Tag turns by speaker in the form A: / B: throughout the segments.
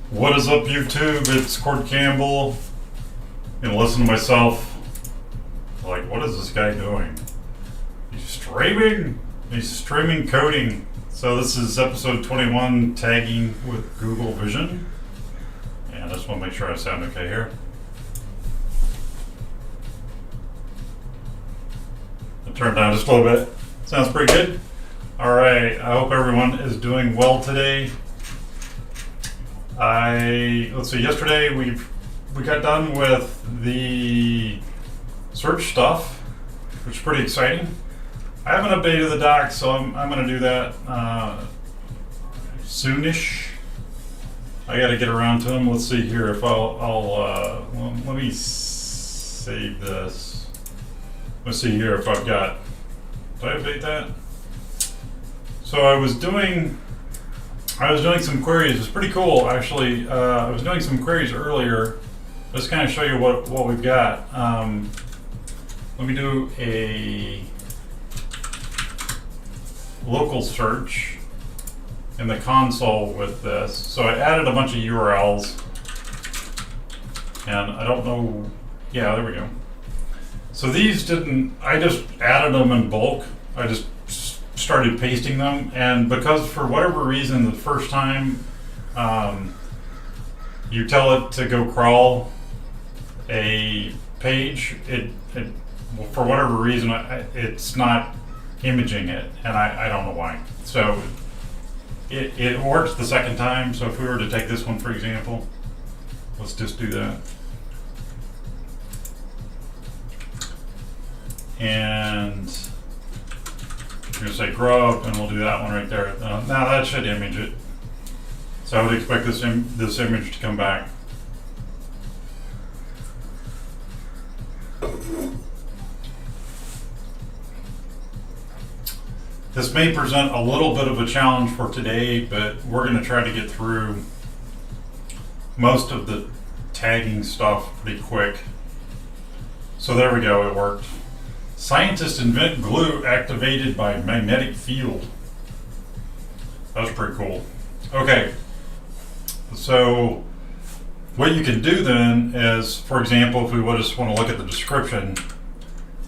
A: What is up, YouTube? It's Cord Campbell. I'm gonna listen to myself. Like, what is this guy doing? He's streaming coding. So this is episode 21, tagging with Google Vision. And I just want to make sure I sound okay here. I'll turn it down just a little bit. Sounds pretty good. All right. I hope everyone is doing well today. Let's see, yesterday we got done with the search stuff, which is pretty exciting. I haven't updated the doc, so I'm going to do that soonish. I got to get around to them. Let's see here if let me save this. Let's see here if I've got, did I update that? So I was doing some queries. It's pretty cool, actually. I was doing some queries earlier. Just kind of show you what we've got. Let me do a local search in the console with this. So I added a bunch of URLs, and I don't know. Yeah, there we go. So these I just added them in bulk. I just started pasting them, and because for whatever reason the first time you tell it to go crawl a page, it for whatever reason it's not imaging it, and I don't know why. So it works the second time. So if we were to take this one, for example, let's just do that. And I'm going to say grub, and we'll do that one right there. Now that should image it. So I would expect this image to come back. This may present a little bit of a challenge for today, but we're going to try to get through most of the tagging stuff pretty quick. So there we go, it worked. Scientists invent glue activated by magnetic field. That was pretty cool. Okay, so what you can do then is, for example, if we just want to look at the description,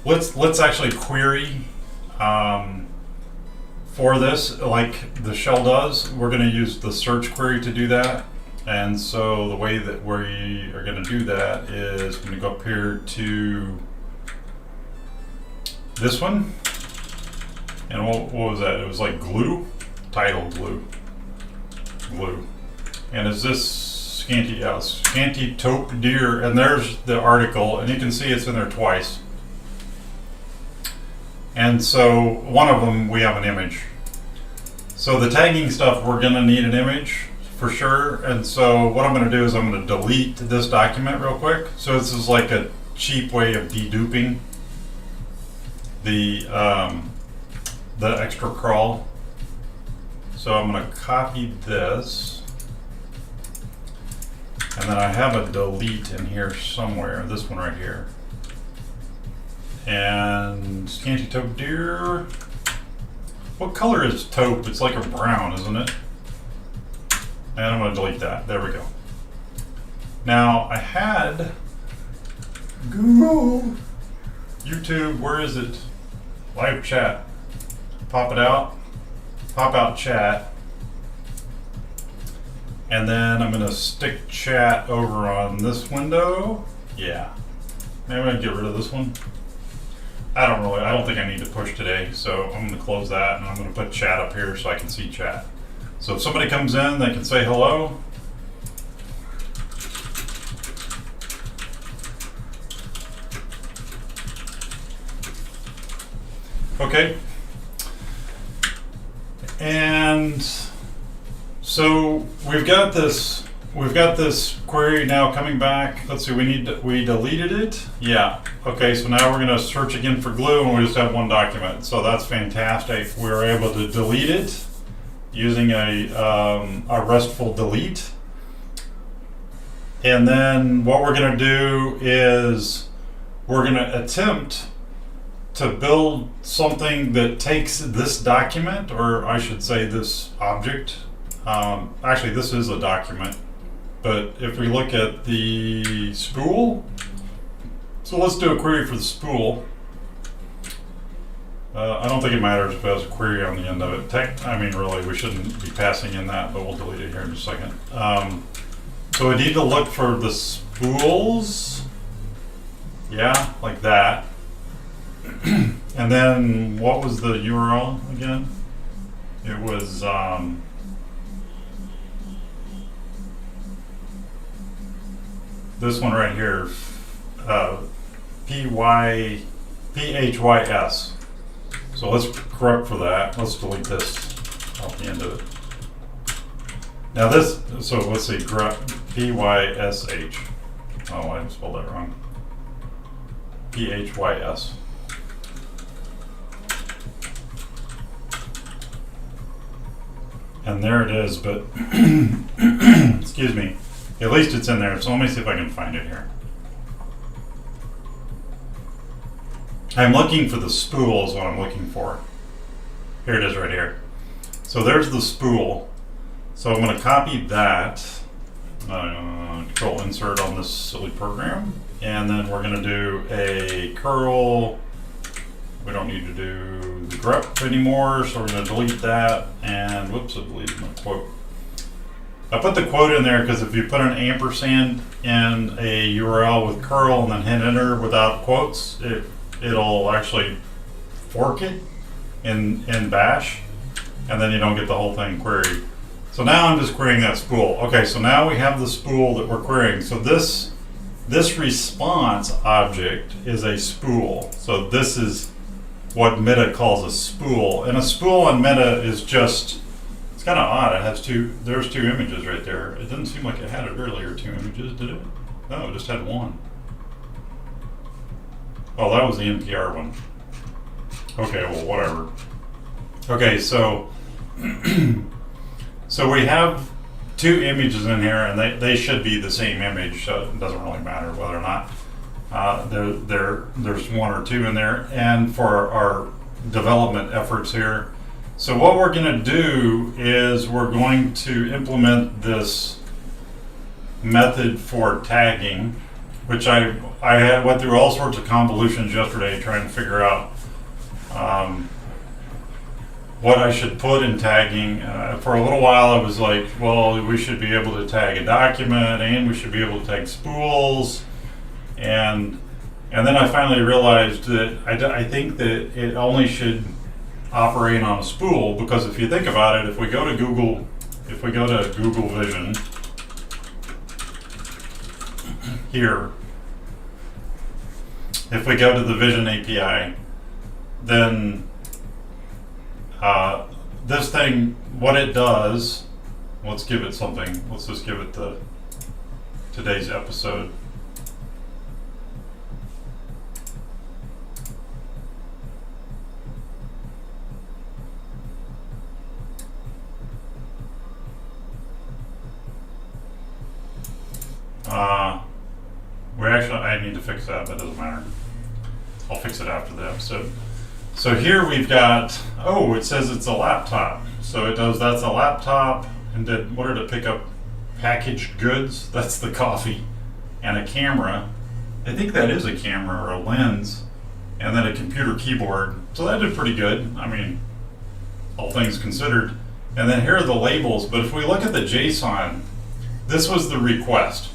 A: let's actually query for this like the shell does. We're going to use the search query to do that. And so the way that we are going to do that is I'm going to go up here to this one, and what was that? It was like glue, title glue, and is this scanty? Yeah, scanty taupe deer, and there's the article, and you can see it's in there twice. And so one of them we have an image. So the tagging stuff, we're going to need an image for sure. And so what I'm going to do is I'm going to delete this document real quick. So this is like a cheap way of deduping the extra crawl. So I'm going to copy this, and then I have a delete in here somewhere, this one right here. And scanty taupe deer. What color is taupe? It's like a brown, isn't it? And I'm going to delete that. There we go. Now I had Google, YouTube, where is it? Live chat. Pop it out. Pop out chat. And then I'm going to stick chat over on this window. Yeah. Maybe I'm going to get rid of this one. I don't think I need to push today. So I'm going to close that, and I'm going to put chat up here so I can see chat. So if somebody comes in, they can say hello. Okay, and so we've got this query now coming back. Let's see, we deleted it. Yeah. Okay, so now we're going to search again for glue, and we just have one document. So that's fantastic. We were able to delete it using a RESTful delete. And then what we're going to do is we're going to attempt to build something that takes this document, or I should say this object. Actually, this is a document. But if we look at the spool, so let's do a query for the spool. I don't think it matters if it has a query on the end of it. I mean, really, we shouldn't be passing in that, but we'll delete it here in just a second. So we need to look for the spools. Yeah, like that. And then what was the URL again? It was this one right here, PHYS. So let's correct for that. Let's delete this off the end of it. Now this, so let's see, PYSH. Oh, I spelled that wrong. PHYS. And there it is, but excuse me. At least it's in there, so let me see if I can find it here. I'm looking for the spool is what I'm looking for. Here it is right here. So there's the spool. So I'm going to copy that, control insert on this silly program, and then we're going to do a curl. We don't need to do the grep anymore, so we're going to delete that, and whoops, I deleted my quote. I put the quote in there because if you put an ampersand in a URL with curl and then hit enter without quotes, it'll actually fork it in Bash, and then you don't get the whole thing queried. So now I'm just querying that spool. Okay, so now we have the spool that we're querying. So this response object is a spool. So this is what Mitta calls a spool. And a spool on Mitta is just, it's kind of odd. It has there's two images right there. It didn't seem like it had it earlier, two images, did it? No, it just had one. Oh, that was the NPR one. Okay, well, whatever. Okay, so so we have two images in here, and they should be the same image, so it doesn't really matter whether or not there's one or two in there. And for our development efforts here, so what we're going to do is we're going to implement this method for tagging, which I went through all sorts of convolutions yesterday trying to figure out what I should put in tagging. For a little while I was like, well, we should be able to tag a document and we should be able to tag spools, and then I finally realized that I think that it only should operate on a spool, because if you think about it, if we go to Google Vision here, if we go to the Vision API, then this thing, what it does, let's give it something. Let's just give it today's episode. I need to fix that, but it doesn't matter. I'll fix it after the episode. So here we've got, oh, it says it's a laptop. So it does, that's a laptop, and what did it pick up? Packaged goods, that's the coffee, and a camera. I think that is a camera or a lens, and then a computer keyboard. So that did pretty good, I mean, all things considered. And then here are the labels, but if we look at the JSON, this was the request.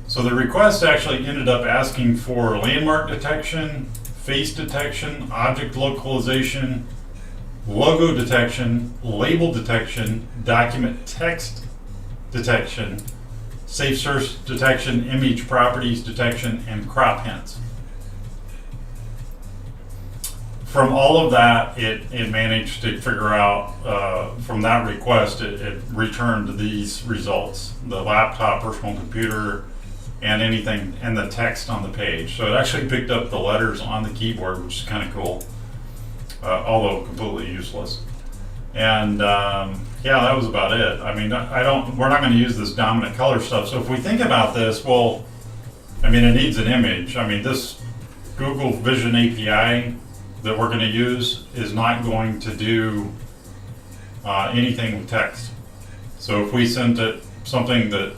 A: So the request actually ended up asking for landmark detection, face detection, object localization, logo detection, label detection, document text detection, safe search detection, image properties detection, and crop hints. From all of that, it managed to figure out, from that request, it returned these results: the laptop, personal computer, and anything, and the text on the page. So it actually picked up the letters on the keyboard, which is kind of cool, although completely useless. And yeah, that was about it. I mean, we're not going to use this dominant color stuff. So if we think about this, well, I mean, it needs an image. I mean, this Google Vision API that we're going to use is not going to do anything with text. So if we sent it something that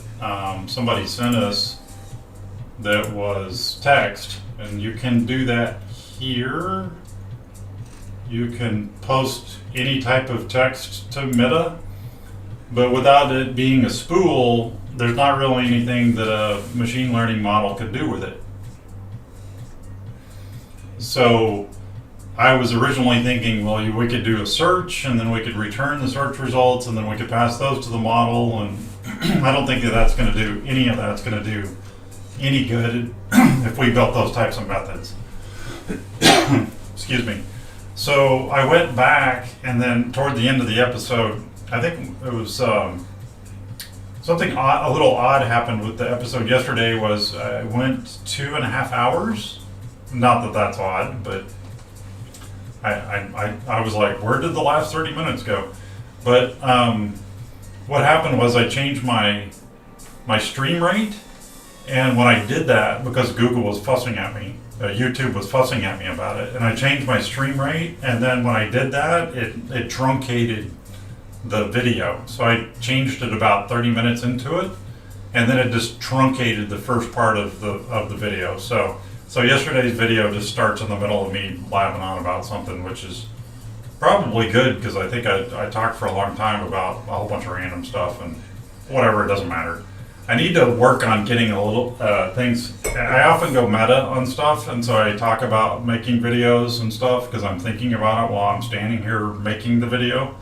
A: somebody sent us that was text, and you can do that here. You can post any type of text to Mitta, but without it being a spool, there's not really anything that a machine learning model could do with it. So I was originally thinking, well, we could do a search, and then we could return the search results, and then we could pass those to the model, and I don't think that that's going to do any of that's going to do any good if we built those types of methods. Excuse me. So I went back, and then toward the end of the episode, I think it was something odd, a little odd happened with the episode yesterday. Was I went 2.5 hours. Not that that's odd, but I was like, where did the last 30 minutes go? But what happened was I changed my stream rate, and when I did that, because Google was fussing at me, YouTube was fussing at me about it, and I changed my stream rate, and then when I did that, it truncated the video. So I changed it about 30 minutes into it, and then it just truncated the first part of the video. So yesterday's video just starts in the middle of me blabbing on about something, which is probably good, because I think I talked for a long time about a whole bunch of random stuff, and whatever, it doesn't matter. I need to work on getting a little things. I often go meta on stuff, and so I talk about making videos and stuff because I'm thinking about it while I'm standing here making the video.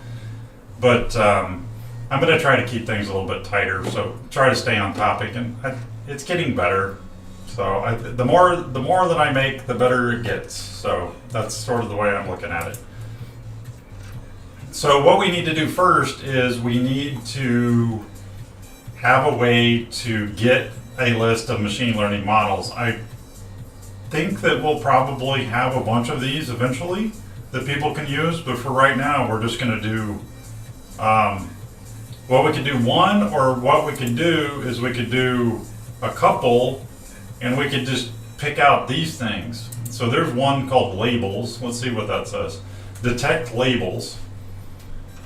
A: But I'm going to try to keep things a little bit tighter, so try to stay on topic, and it's getting better. So the more that I make, the better it gets. So that's sort of the way I'm looking at it. So what we need to do first is we need to have a way to get a list of machine learning models. I think that we'll probably have a bunch of these eventually that people can use, but for right now, we're just going to do what we could do one, or what we could do is we could do a couple, and we could just pick out these things. So there's one called labels. Let's see what that says. Detect labels.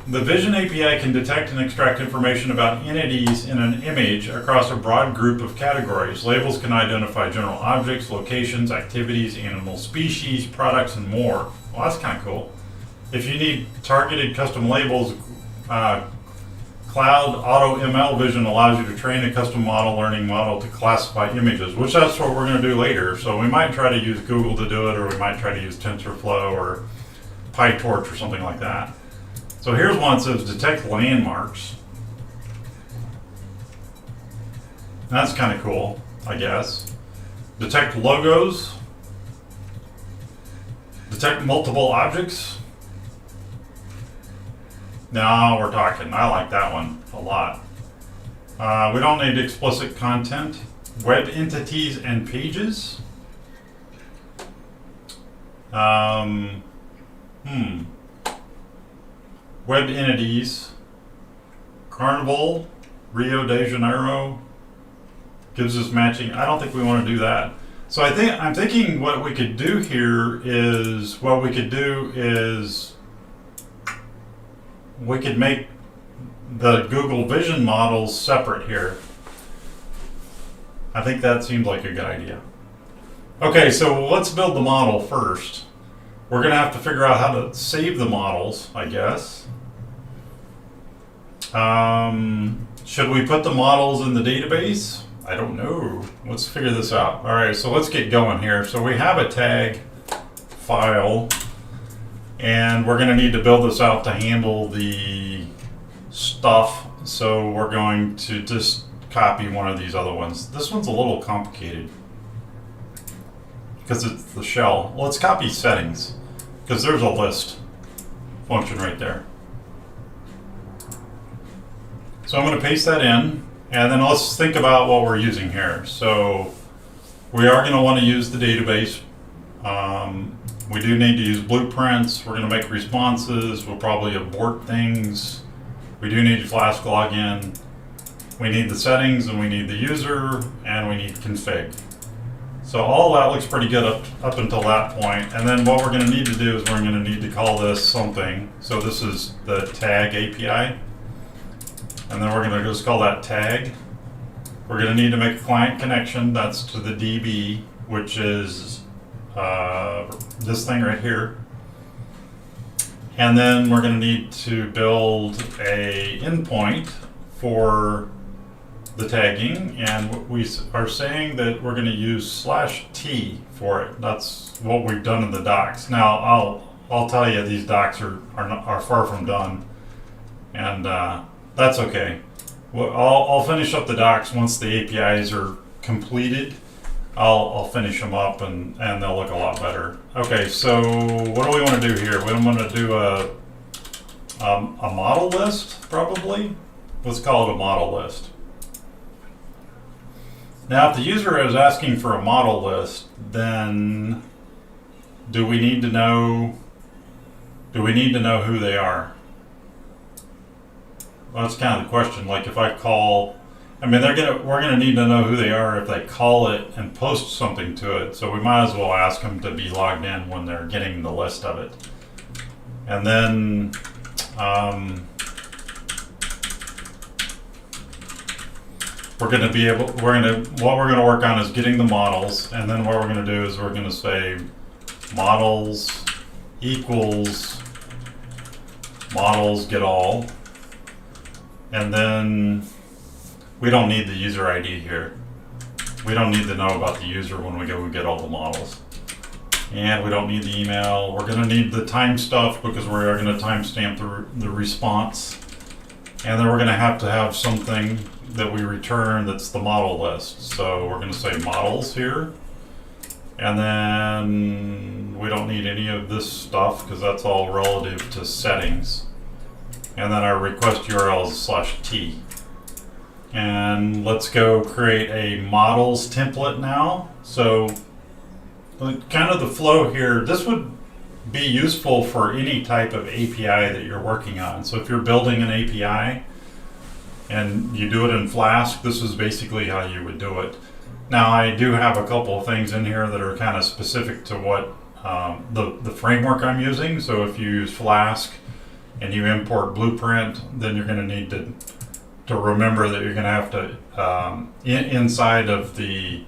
A: The Vision API can detect and extract information about entities in an image across a broad group of categories. Labels can identify general objects, locations, activities, animal species, products, and more. Well, that's kind of cool. If you need targeted custom labels, Cloud AutoML Vision allows you to train a custom learning model to classify images, which that's what we're going to do later. So we might try to use Google to do it, or we might try to use TensorFlow or PyTorch or something like that. So here's one that says detect landmarks. That's kind of cool, I guess. Detect logos. Detect multiple objects. Now we're talking. I like that one a lot. We don't need explicit content. Web entities and pages. Web entities. Carnival, Rio de Janeiro. Gives us matching. I don't think we want to do that. So I'm thinking what we could do here is we could make the Google Vision models separate here. I think that seems like a good idea. Okay, so let's build the model first. We're going to have to figure out how to save the models, I guess. Should we put the models in the database? I don't know. Let's figure this out. All right, so let's get going here. So we have a tag file, and we're going to need to build this out to handle the stuff. So we're going to just copy one of these other ones. This one's a little complicated because it's the shell. Let's copy settings, because there's a list function right there. So I'm going to paste that in, and then let's think about what we're using here. So we are going to want to use the database. We do need to use blueprints. We're going to make responses. We'll probably abort things. We do need Flask login. We need the settings, and we need the user, and we need config. So all that looks pretty good up until that point. And then what we're going to need to do is we're going to need to call this something. So this is the tag API. And then we're going to just call that tag. We're going to need to make a client connection. That's to the DB, which is this thing right here. And then we're going to need to build a endpoint for the tagging, and we are saying that we're going to use /t for it. That's what we've done in the docs. Now I'll tell you, these docs are far from done, and that's okay. Well, I'll finish up the docs once the APIs are completed. I'll finish them up and they'll look a lot better. Okay, so what do we want to do here? We want to do a model list, probably. Let's call it a model list. Now, if the user is asking for a model list, then do we need to know who they are? Well, that's kind of the question. Like if I call, I mean, we're gonna need to know who they are if they call it and post something to it. So we might as well ask them to be logged in when they're getting the list of it. And then what we're gonna work on is getting the models, and then what we're gonna do is we're gonna say models equals models get all, and then we don't need the user ID here. We don't need to know about the user when we go and get all the models. And we don't need the email. We're gonna need the time stuff because we're gonna timestamp the response. And then we're gonna have something that we return that's the model list. So we're gonna say models here. And then we don't need any of this stuff because that's all relative to settings. And then our request URL is /t. And let's go create a models template now. So kind of the flow here, this would be useful for any type of API that you're working on. So if you're building an API and you do it in Flask, this is basically how you would do it. Now I do have a couple of things in here that are kind of specific to what the framework I'm using. So if you use Flask and you import Blueprint, then you're going to need to remember that you're going to have to, inside of the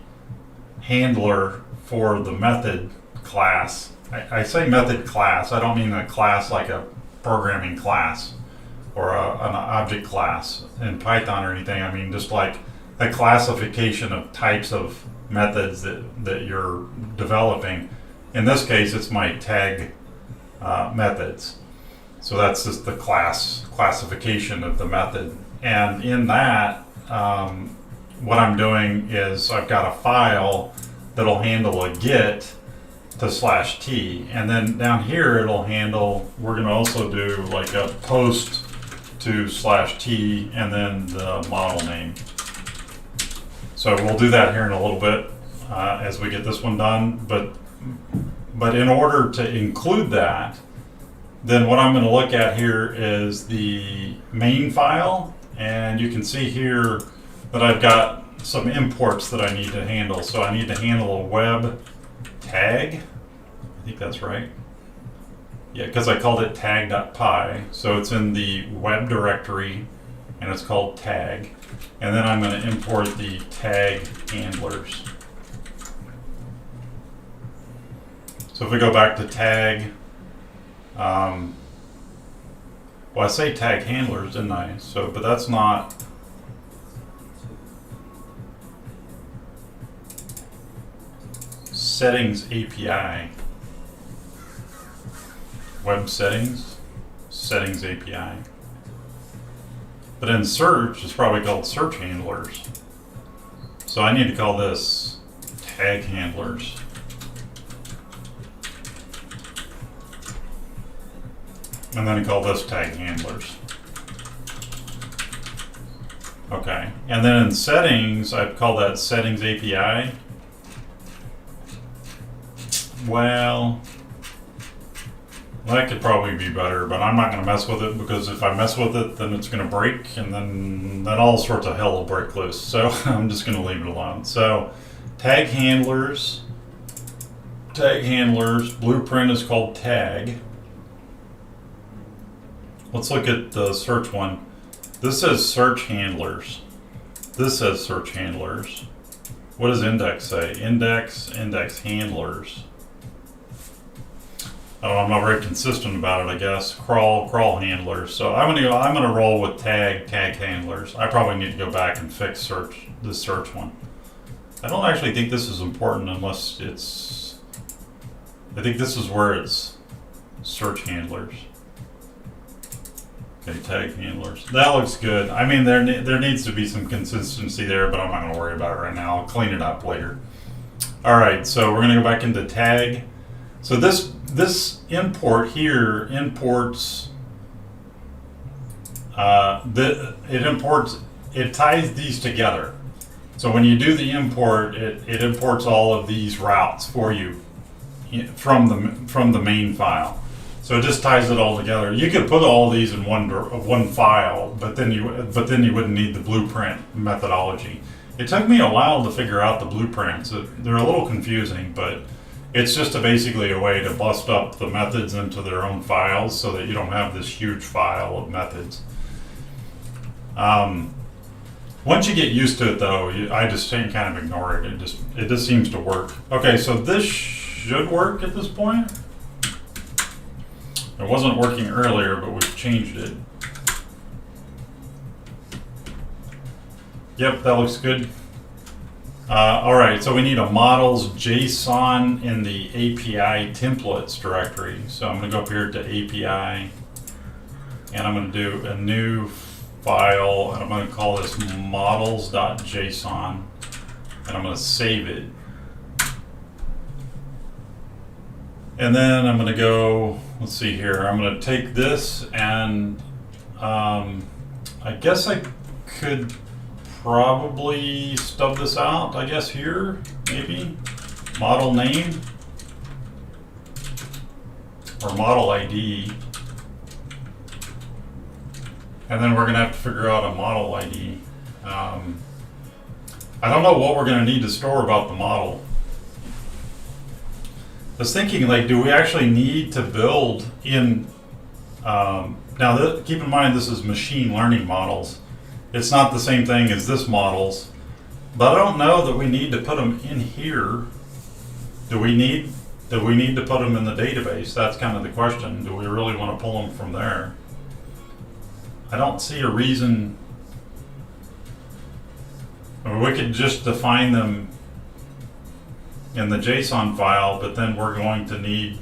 A: handler for the method class, I say method class, I don't mean a class like a programming class or an object class in Python or anything. I mean just like a classification of types of methods that you're developing. In this case, it's my tag methods. So that's just the classification of the method. And in that, what I'm doing is I've got a file that'll handle a get to /t, and then down here it'll handle, we're going to also do like a post to /t and then the model name. So we'll do that here in a little bit as we get this one done. But in order to include that, then what I'm going to look at here is the main file, and you can see here that I've got some imports that I need to handle. So I need to handle a web tag. I think that's right. Yeah, because I called it tag.py. So it's in the web directory and it's called tag. And then I'm going to import the tag handlers. So if we go back to tag, well, I say tag handlers, didn't I? So, but that's not. Settings API. Web settings, settings API. But in search, it's probably called search handlers. So I need to call this tag handlers. And then I call this tag handlers. Okay, and then in settings, I've called that settings API. Well, that could probably be better, but I'm not going to mess with it because if I mess with it, then it's going to break, and then all sorts of hell will break loose. So I'm just going to leave it alone. So tag handlers, Blueprint is called tag. Let's look at the search one. This says search handlers. This says search handlers. What does index say? Index handlers. I don't know, I'm not very consistent about it, I guess. Crawl handlers. So I'm gonna roll with tag handlers. I probably need to go back and fix this search one. I don't actually think this is important unless it's, I think this is where it's search handlers. Okay, tag handlers. That looks good. I mean, there needs to be some consistency there, but I'm not going to worry about it right now. I'll clean it up later. All right, so we're going to go back into tag. So this import here imports. It ties these together. So when you do the import, it imports all of these routes for you from the main file. So it just ties it all together. You could put all these in one file, but then you wouldn't need the blueprint methodology. It took me a while to figure out the blueprints. They're a little confusing, but it's just basically a way to bust up the methods into their own files so that you don't have this huge file of methods. Once you get used to it, though, I just kind of ignore it. It just seems to work. Okay, so this should work at this point. It wasn't working earlier, but we've changed it. Yep, that looks good. All right, so we need a models JSON in the API templates directory. So I'm going to go up here to API, and I'm going to do a new file, and I'm going to call this models.json, and I'm going to save it. And then I'm going to go, let's see here, I'm going to take this and I guess I could probably stub this out, I guess here, maybe. Model name or model ID. And then we're going to have to figure out a model ID. I don't know what we're going to need to store about the model. I was thinking, like, do we actually need to build in, now keep in mind this is machine learning models. It's not the same thing as this models, but I don't know that we need to put them in here. Do we need to put them in the database? That's kind of the question. Do we really want to pull them from there? I don't see a reason. Or we could just define them in the JSON file, but then we're going to need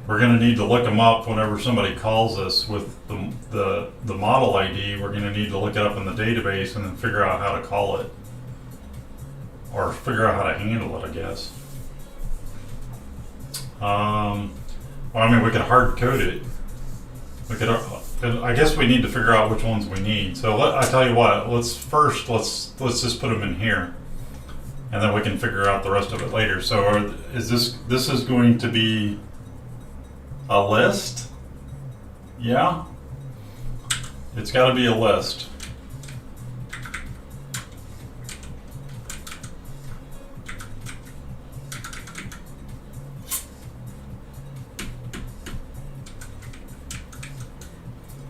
A: to look them up whenever somebody calls us with the model ID. We're going to need to look it up in the database and then figure out how to call it, or figure out how to handle it, I guess. Well, I mean, we could hard code it. We could. I guess we need to figure out which ones we need. So I tell you what. Let's just put them in here. And then we can figure out the rest of it later. So this is going to be a list? Yeah. It's got to be a list.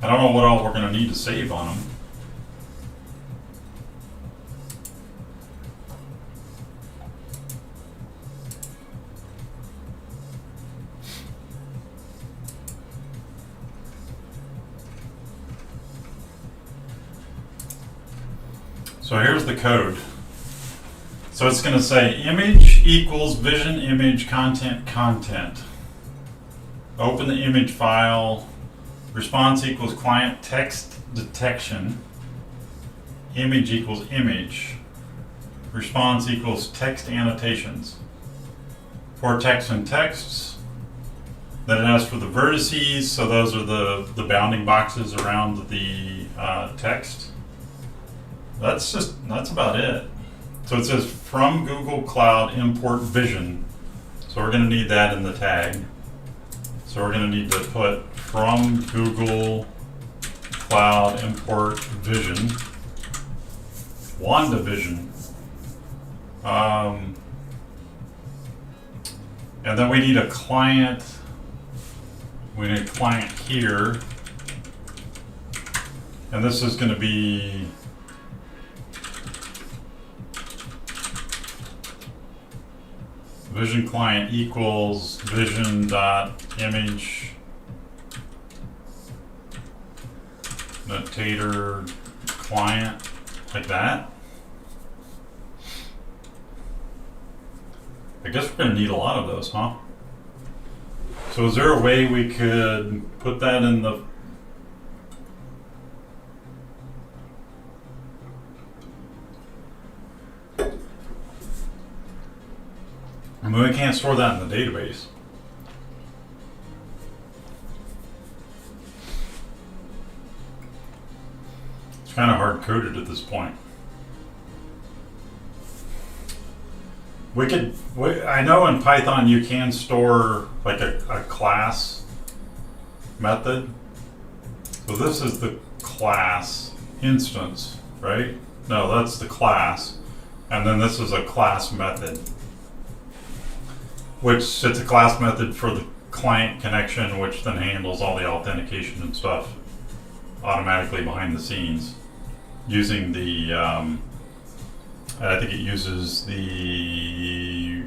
A: I don't know what all we're going to need to save on them. So here's the code. So it's going to say image equals vision image content. Open the image file. Response equals client text detection. Image equals image. Response equals text annotations. For text and texts. Then it asks for the vertices. So those are the bounding boxes around the text. That's about it. So it says from Google Cloud import vision. So we're going to need that in the tag. So we're going to need to put from Google Cloud import vision. WandaVision. And then we need a client. We need a client here. And this is going to be vision client equals vision.image notator client, like that. I guess we're going to need a lot of those, huh? So is there a way we could put that in the... I mean, we can't store that in the database. It's kind of hard coded at this point. I know in Python you can store like a class method. So this is the class instance, right? No, that's the class. And then this is a class method, which it's a class method for the client connection, which then handles all the authentication and stuff automatically behind the scenes using the, I think it uses the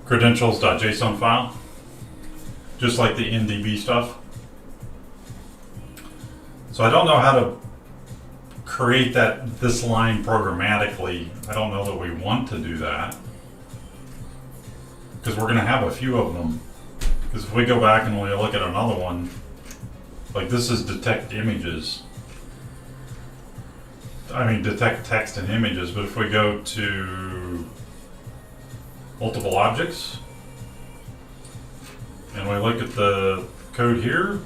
A: credentials.json file, just like the NDB stuff. So I don't know how to create this line programmatically. I don't know that we want to do that, because we're going to have a few of them. Because if we go back and we look at another one, like this is detect images. I mean, detect text and images, but if we go to multiple objects and we look at the code here,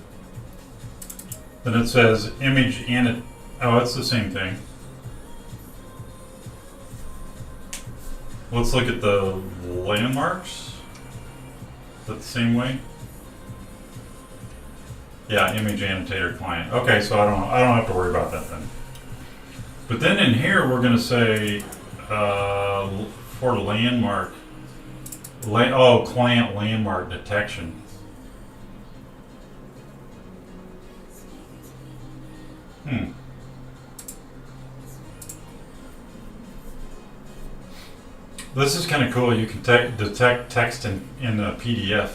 A: then it says image and oh, it's the same thing. Let's look at the landmarks. Is that the same way? Yeah, image annotator client. Okay, so I don't have to worry about that then. But then in here we're going to say for landmark, client landmark detection. This is kind of cool. You can detect text in a PDF.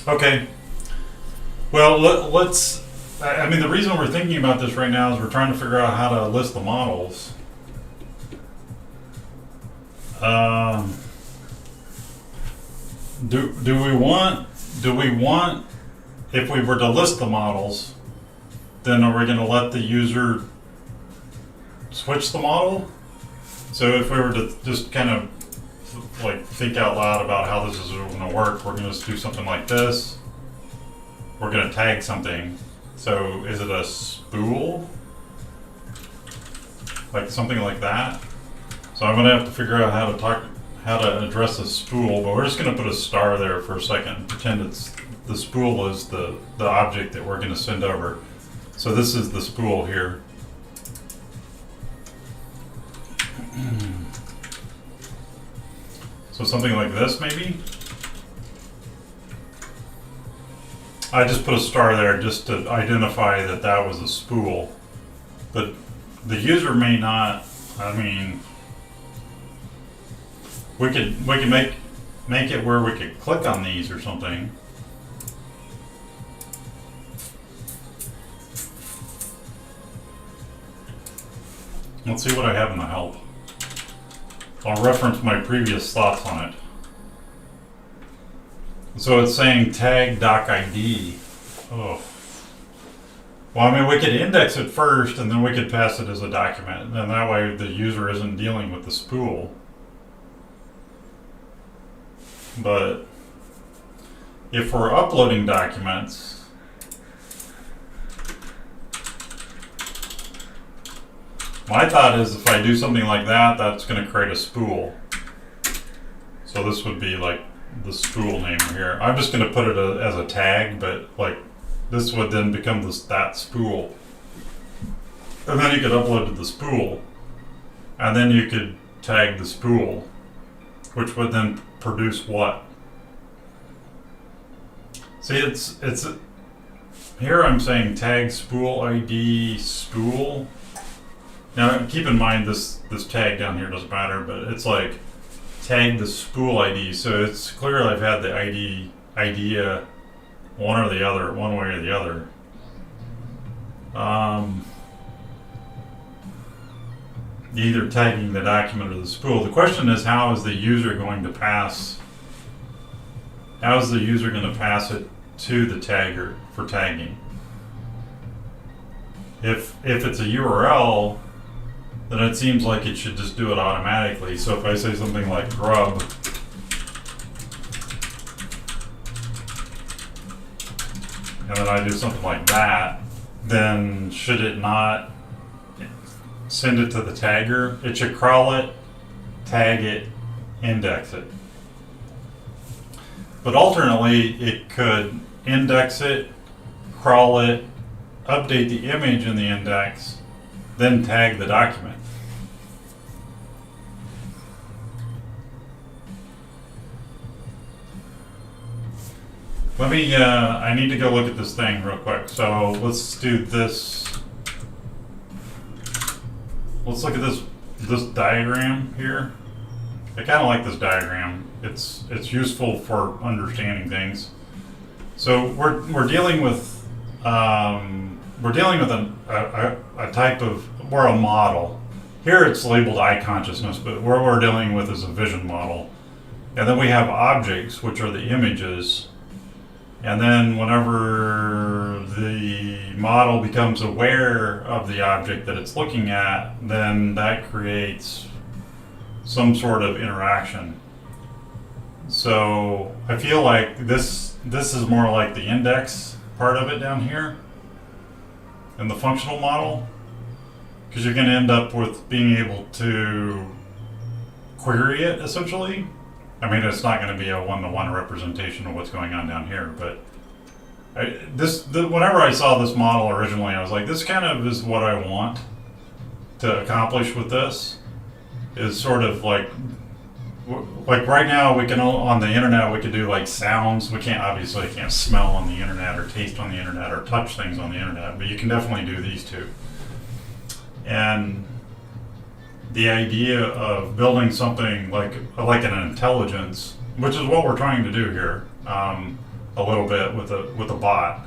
A: Okay. Well, let's. I mean, the reason we're thinking about this right now is we're trying to figure out how to list the models. Do we want? If we were to list the models, then are we going to let the user switch the model? So if we were to just kind of like think out loud about how this is going to work, we're going to do something like this. We're going to tag something. So is it a spool? Like something like that? So I'm going to have to figure out how to address a spool, but we're just going to put a star there for a second. Pretend it's the spool is the object that we're going to send over. So this is the spool here. So something like this maybe? I just put a star there just to identify that that was a spool. But the user may not, I mean, we could make it where we could click on these or something. Let's see what I have in the help. I'll reference my previous thoughts on it. So it's saying tag doc.id. Oh. Well, I mean, we could index it first and then we could pass it as a document. And that way the user isn't dealing with the spool. But if we're uploading documents, my thought is if I do something like that, that's going to create a spool. So this would be like the spool name here. I'm just going to put it as a tag, but like this would then become that spool. And then you could upload to the spool. And then you could tag the spool, which would then produce what? See, it's here I'm saying tag spool ID spool. Now keep in mind this tag down here doesn't matter, but it's like tag the spool ID. So it's clear I've had the idea one or the other, one way or the other. Either tagging the document or the spool. The question is, how is the user going to pass? How is the user going to pass it to the tagger for tagging? If it's a URL, then it seems like it should just do it automatically. So if I say something like grub, and then I do something like that, then should it not send it to the tagger? It should crawl it, tag it, index it. But alternately, it could index it, crawl it, update the image in the index, then tag the document. Let me, I need to go look at this thing real quick. So let's do this. Let's look at this diagram here. I kind of like this diagram. It's useful for understanding things. So we're dealing with a type of, or a model. Here it's labeled eye consciousness, but what we're dealing with is a vision model. And then we have objects, which are the images. And then whenever the model becomes aware of the object that it's looking at, then that creates some sort of interaction. So I feel like this is more like the index part of it down here in the functional model, because you're going to end up with being able to query it essentially. I mean, it's not going to be a one-to-one representation of what's going on down here, but whenever I saw this model originally, I was like, this kind of is what I want to accomplish with this. Is sort of like right now we can, on the internet, we could do like sounds. We obviously can't smell on the internet or taste on the internet or touch things on the internet, but you can definitely do these two. And the idea of building something like an intelligence, which is what we're trying to do here, a little bit with a bot.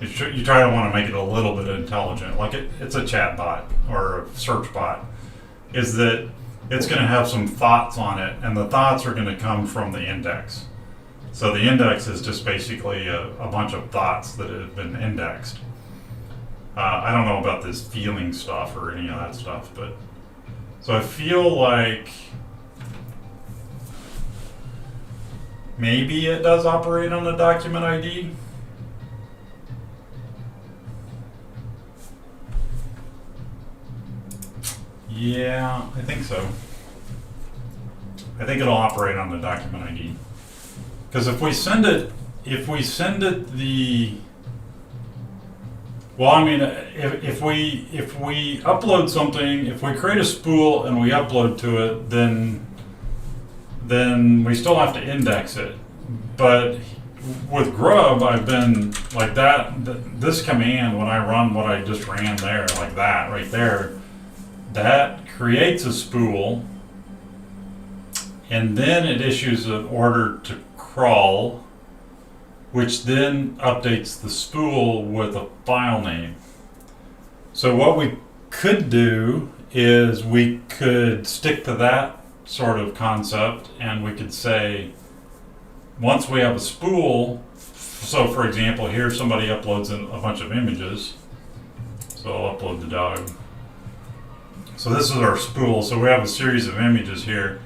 A: You try to want to make it a little bit intelligent, like it's a chat bot or a search bot, is that it's going to have some thoughts on it, and the thoughts are going to come from the index. So the index is just basically a bunch of thoughts that have been indexed. I don't know about this feeling stuff or any of that stuff, but so I feel like maybe it does operate on the document ID. Yeah, I think so. I think it'll operate on the document ID. Because if we send it the, well, I mean, if we upload something, if we create a spool and we upload to it, then we still have to index it. But with Grub, I've been like that. This command, when I run what I just ran there, like that right there, that creates a spool, and then it issues an order to crawl, which then updates the spool with a file name. So what we could do is we could stick to that sort of concept, and we could say, once we have a spool, so for example, here somebody uploads a bunch of images. So I'll upload the dog. So this is our spool. So we have a series of images here.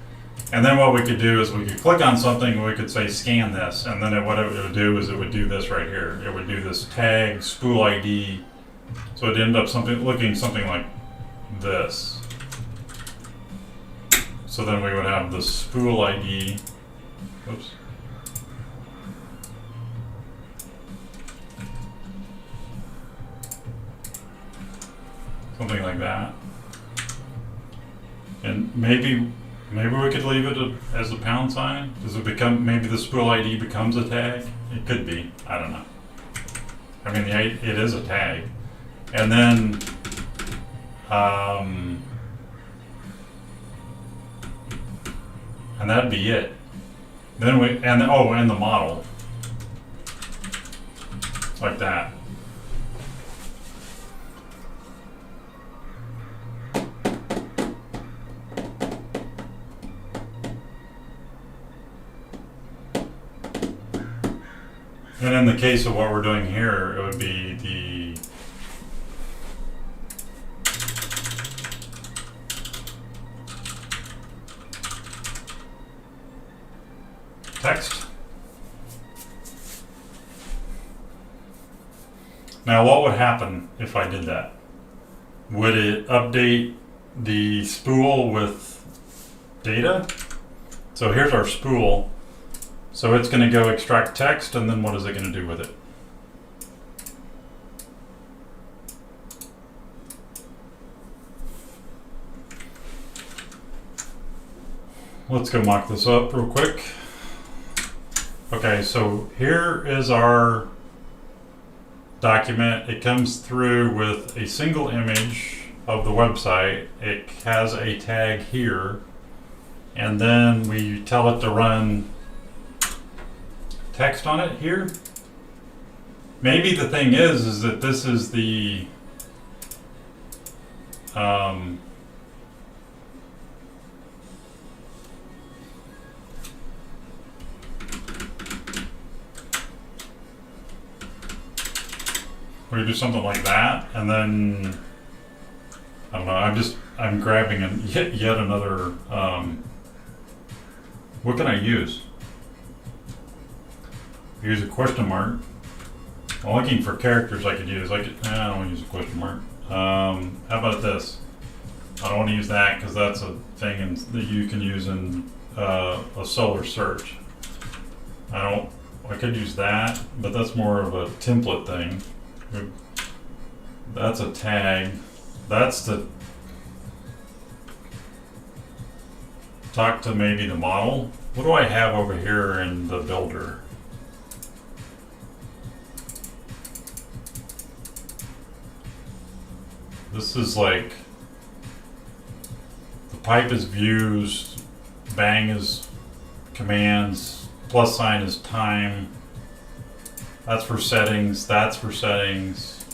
A: And then what we could do is we could click on something and we could say scan this. And then what it would do is it would do this right here. It would do this tag spool ID. So it'd end up looking something like this. So then we would have the spool ID. Oops. Something like that. And maybe we could leave it as a pound sign. Does it become, maybe the spool ID becomes a tag It could be. I don't know. I mean, it is a tag. And then, and that'd be it. Then and the model. Like that. And in the case of what we're doing here, it would be the text. Now, what would happen if I did that? Would it update the spool with data? So here's our spool. So it's going to go extract text, and then what is it going to do with it? Let's go mock this up real quick. Okay, so here is our document. It comes through with a single image of the website. It has a tag here, and then we tell it to run text on it here. Maybe the thing is that this is the we do something like that, and then I don't know. I'm grabbing yet another. What can I use? Use a question mark. I'm looking for characters I could use. I don't want to use a question mark. How about this? I don't want to use that because that's a thing that you can use in a Solr search. I could use that, but that's more of a template thing. That's a tag. That's the talk to maybe the model. What do I have over here in the builder? This is like, the pipe is views, bang is commands, plus sign is time. That's for settings, that's for settings.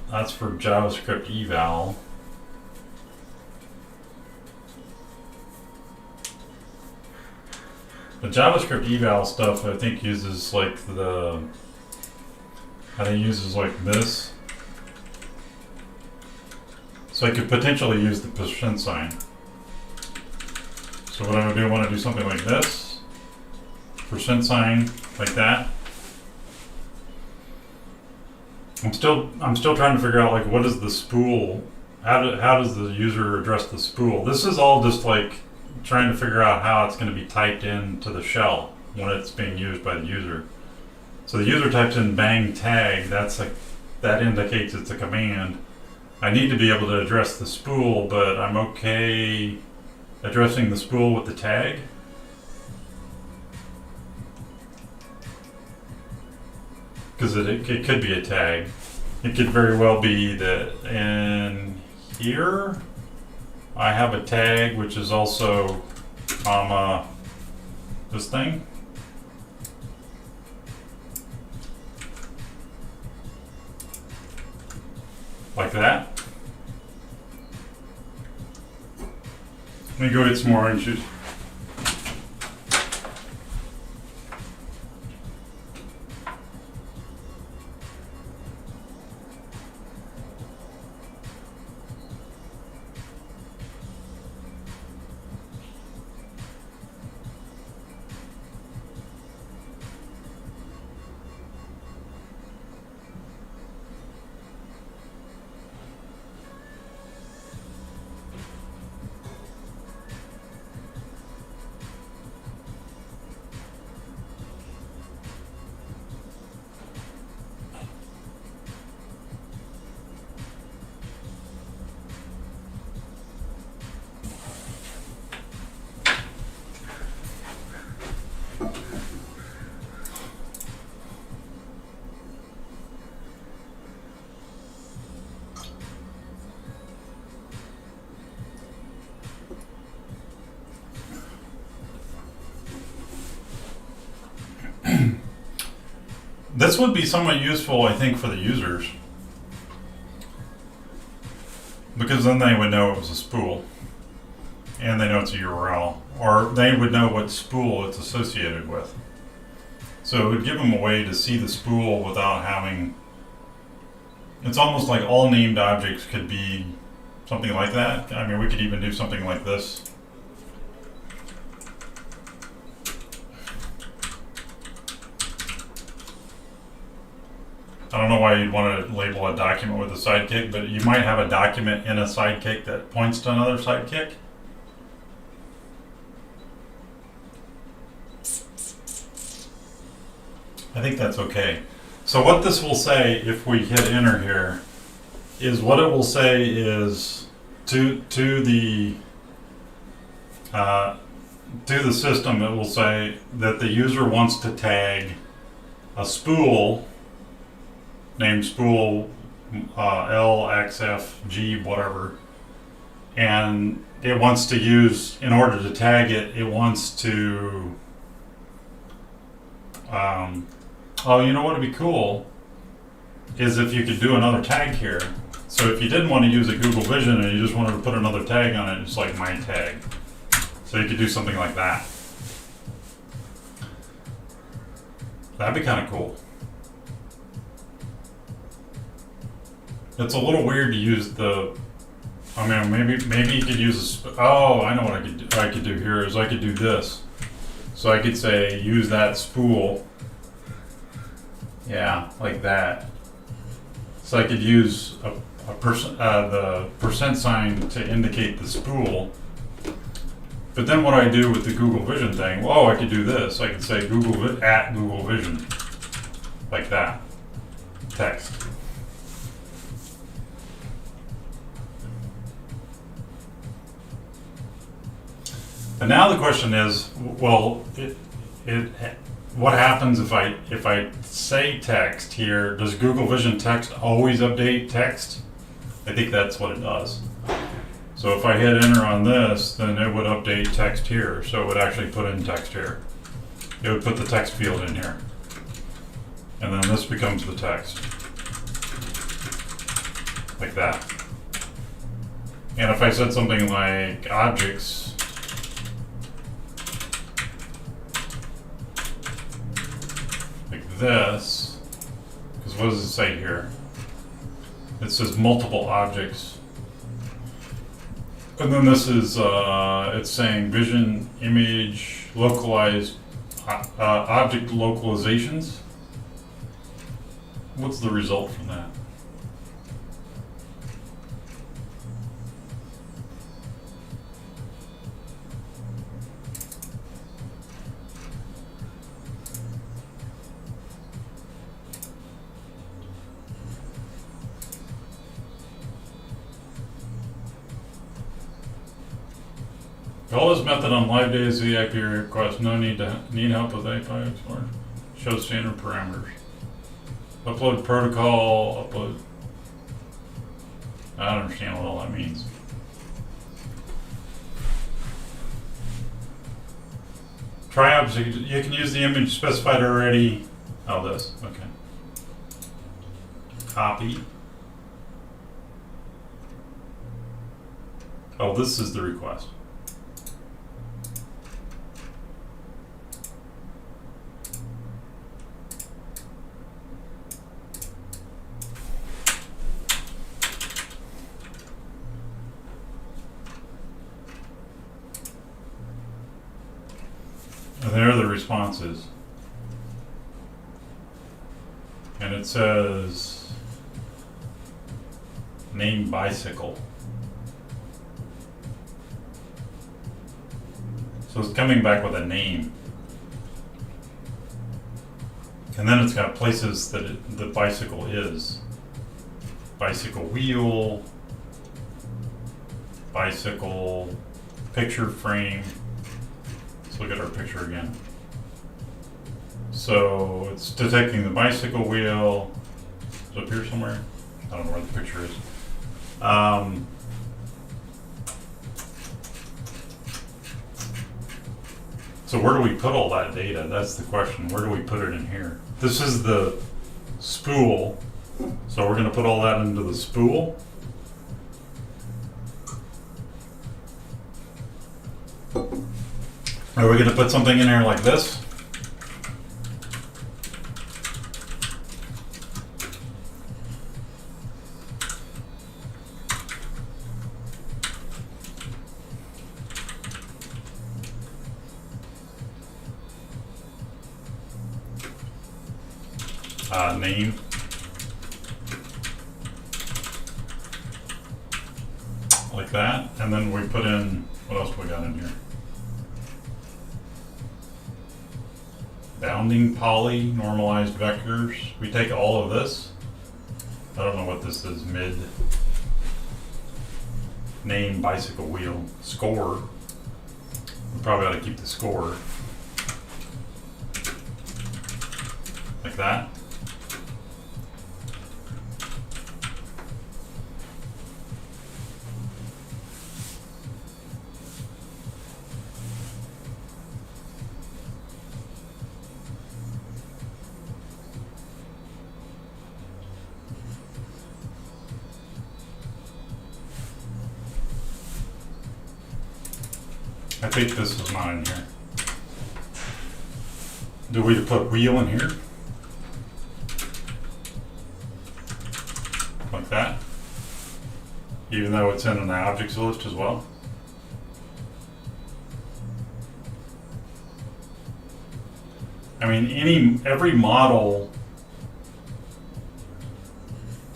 A: That's for JavaScript eval. The JavaScript eval stuff I think uses like this. So I could potentially use the % sign. So what I'm gonna do, I want to do something like this. % sign, like that. I'm still trying to figure out like what is the spool? How does the user address the spool? This is all just like trying to figure out how it's going to be typed into the shell when it's being used by the user. So the user types in bang tag. That indicates it's a command. I need to be able to address the spool, but I'm okay addressing the spool with the tag. Because it could be a tag. It could very well be that in here I have a tag which is also comma this thing. Like that. Let me go get some more orange juice. This would be somewhat useful, I think, for the users, because then they would know it was a spool, and they know it's a URL, or they would know what spool it's associated with. So it would give them a way to see the spool without having, it's almost like all named objects could be something like that. I mean, we could even do something like this. I don't know why you'd want to label a document with a sidekick, but you might have a document in a sidekick that points to another sidekick. I think that's okay. So what this will say if we hit enter here is, what it will say is to the system, it will say that the user wants to tag a spool named spool LXFG whatever, and it wants to use, in order to tag it, it wants to oh, you know what would be cool is if you could do another tag here. So if you didn't want to use a Google Vision and you just wanted to put another tag on it, it's like my tag. So you could do something like that. That'd be kind of cool. It's a little weird to use the, I mean, maybe you could use oh, I know what I could do here is I could do this. So I could say use that spool. Yeah, like that. So I could use the % to indicate the spool. But then what I do with the Google Vision thing, well, I could do this. I could say Google at Google Vision, like that, text. And now the question is, well, what happens if I say text here? Does Google Vision text always update text? I think that's what it does. So if I hit enter on this, then it would update text here. So it would actually put in text here. It would put the text field in here. And then this becomes the text. Like that. And if I said something like objects, this, because what does it say here? It says multiple objects, and then this is it's saying vision image localized object localizations. What's the result from that? Call this method on live days via IP request. No need help with API Explorer. Show standard parameters. Upload protocol. Upload. I don't understand what all that means. Try object. You can use the image specified already. Oh, this. Okay. Copy. Oh, this is the request. And there are the responses. And it says name bicycle. So it's coming back with a name. And then it's got places that the bicycle is. Bicycle wheel, bicycle picture frame. Let's look at our picture again. So it's detecting the bicycle wheel. It's up here somewhere. I don't know where the picture is. So where do we put all that data? That's the question. Where do we put it in here? this is the spool. So we're going to put all that into the spool. Are we going to put something in there like this? Name. Like that. And then we put in, what else we got in here? Bounding poly, normalized vectors. We take all of this. I don't know what this is, mid. Name, bicycle wheel, score. We probably ought to keep the score. Like that. I think this is not in here. Do we put wheel in here? Like that? Even though it's in an objects list as well? I mean, every model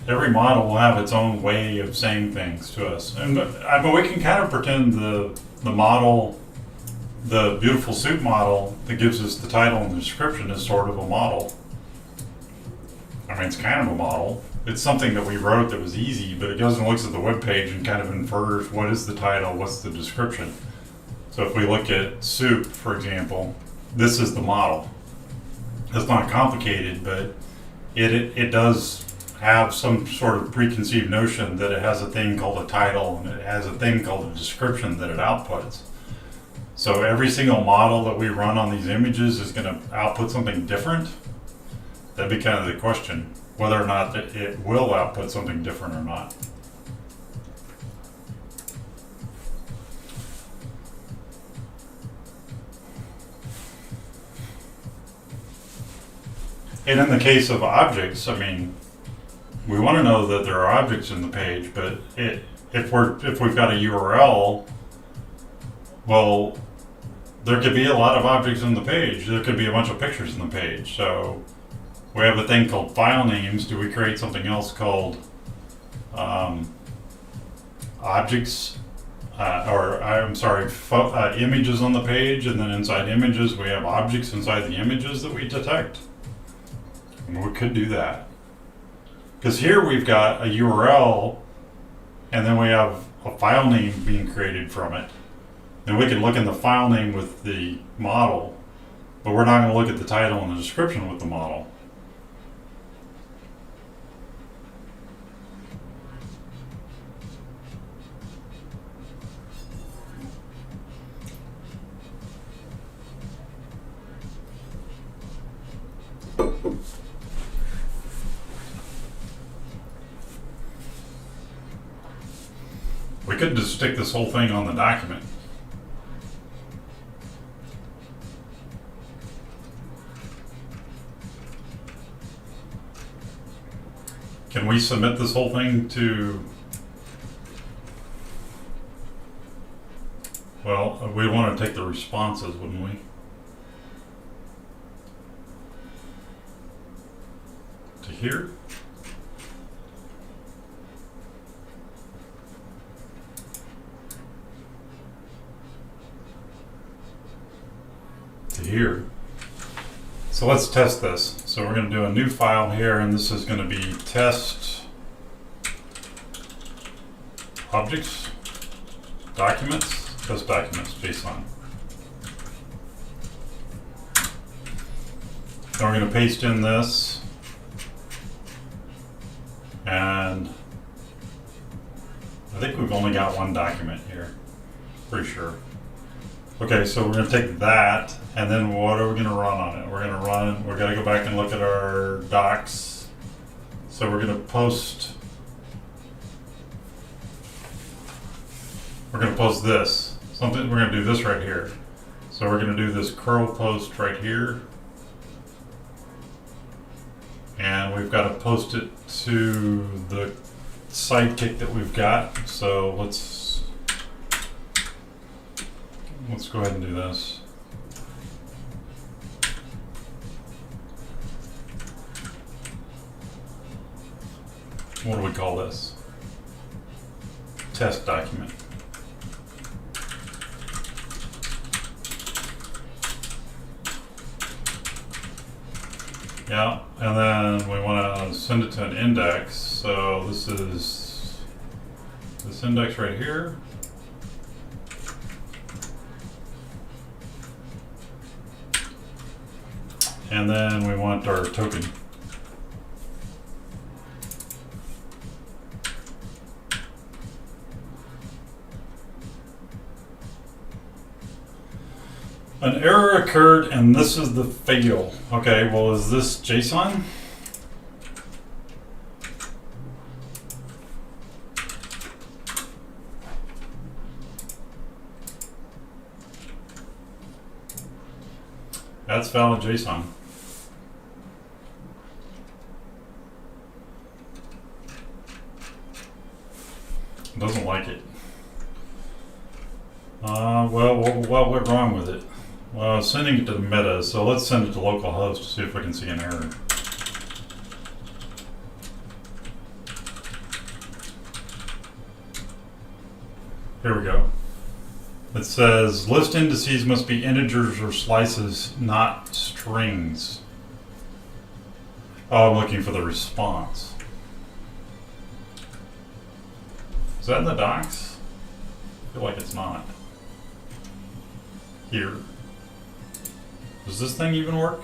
A: will have its own way of saying things to us. And I mean, we can kind of pretend the model, the beautiful soup model that gives us the title and the description is sort of a model. I mean, it's kind of a model. It's something that we wrote that was easy, but it goes and looks at the web page and kind of infers what is the title, what's the description. So if we look at soup, for example, this is the model. It's not complicated, but it does have some sort of preconceived notion that it has a thing called a title and it has a thing called a description that it outputs. So every single model that we run on these images is going to output something different. That'd be kind of the question, whether or not it will output something different or not. And in the case of objects, I mean, we want to know that there are objects in the page, but if we've got a URL, well, there could be a lot of objects in the page. There could be a bunch of pictures in the page. So we have a thing called file names. Do we create something else called objects? Images on the page, and then inside images we have objects inside the images that we detect? And we could do that. Because here we've got a URL, and then we have a file name being created from it. And we can look in the file name with the model, but we're not going to look at the title and the description with the model. We could just stick this whole thing on the document. Can we submit this whole thing to, well, we want to take the responses, wouldn't we? To here? To here. So let's test this. So we're going to do a new file here, and this is going to be test objects, documents, test documents, JSON. Then we're going to paste in this, and I think we've only got one document here, pretty sure. Okay, so we're going to take that, and then what are we going to run on it? We're going to go back and look at our docs. So we're going to post this. We're going to do this right here. So we're going to do this curl post right here. And we've got to post it to the Sidekick that we've got. So let's go ahead and do this. What do we call this? Test document. Yeah, and then we want to send it to an index. So this is this index right here. And then we want our token. An error occurred and this is the fail. Okay, well, is this JSON? That's valid JSON. Doesn't like it. Well, what went wrong with it? Well, sending it to the Mitta, so let's send it to localhost to see if we can see an error. Here we go. It says list indices must be integers or slices, not strings. Oh, I'm looking for the response. Is that in the docs? I feel like it's not. Here. Does this thing even work?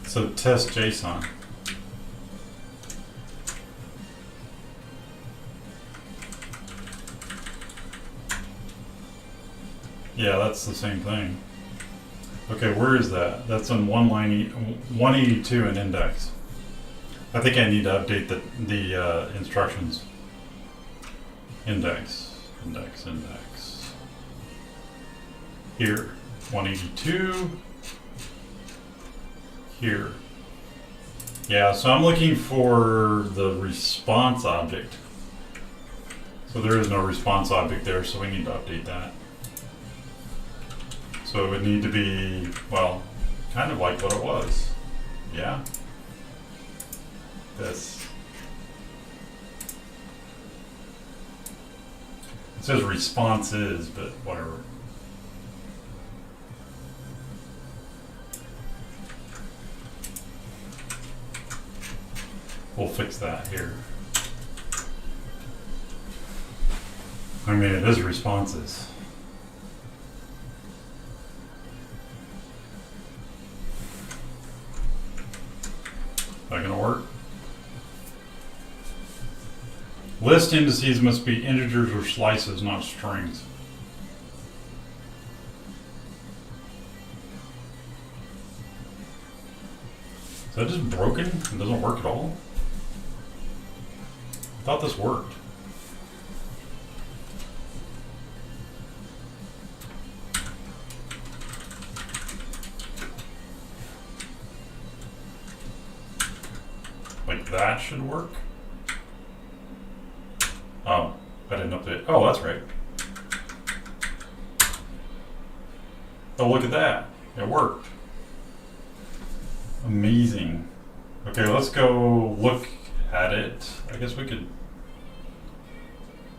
A: So test JSON. Yeah, that's the same thing. Okay, where is that? That's on 182 in index. I think I need to update the instructions. Index. Here, 182. Here. Yeah, so I'm looking for the response object. So there is no response object there, so we need to update that. So it would need to be, well, kind of like what it was. Yeah. This. It says responses, but whatever. We'll fix that here. I mean, it is responses. Is that gonna work? List indices must be integers or slices, not strings. Is that just broken? It doesn't work at all? I thought this worked. Like that should work. Oh, I didn't update. Oh, that's right. Oh, look at that. It worked. Amazing. Okay, let's go look at it. I guess we could.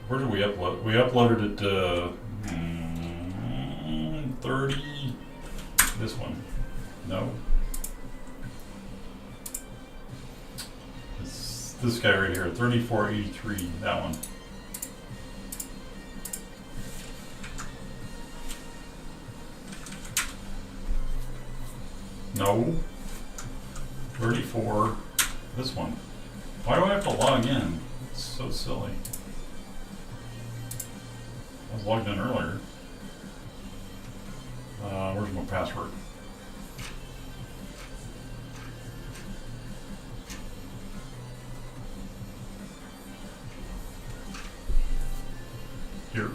A: Where did we upload? We uploaded it to 30. This one. No. It's this guy right here, 3483. That one. No. 34. This one. Why do I have to log in? It's so silly. I was logged in earlier. Where's my password? Here.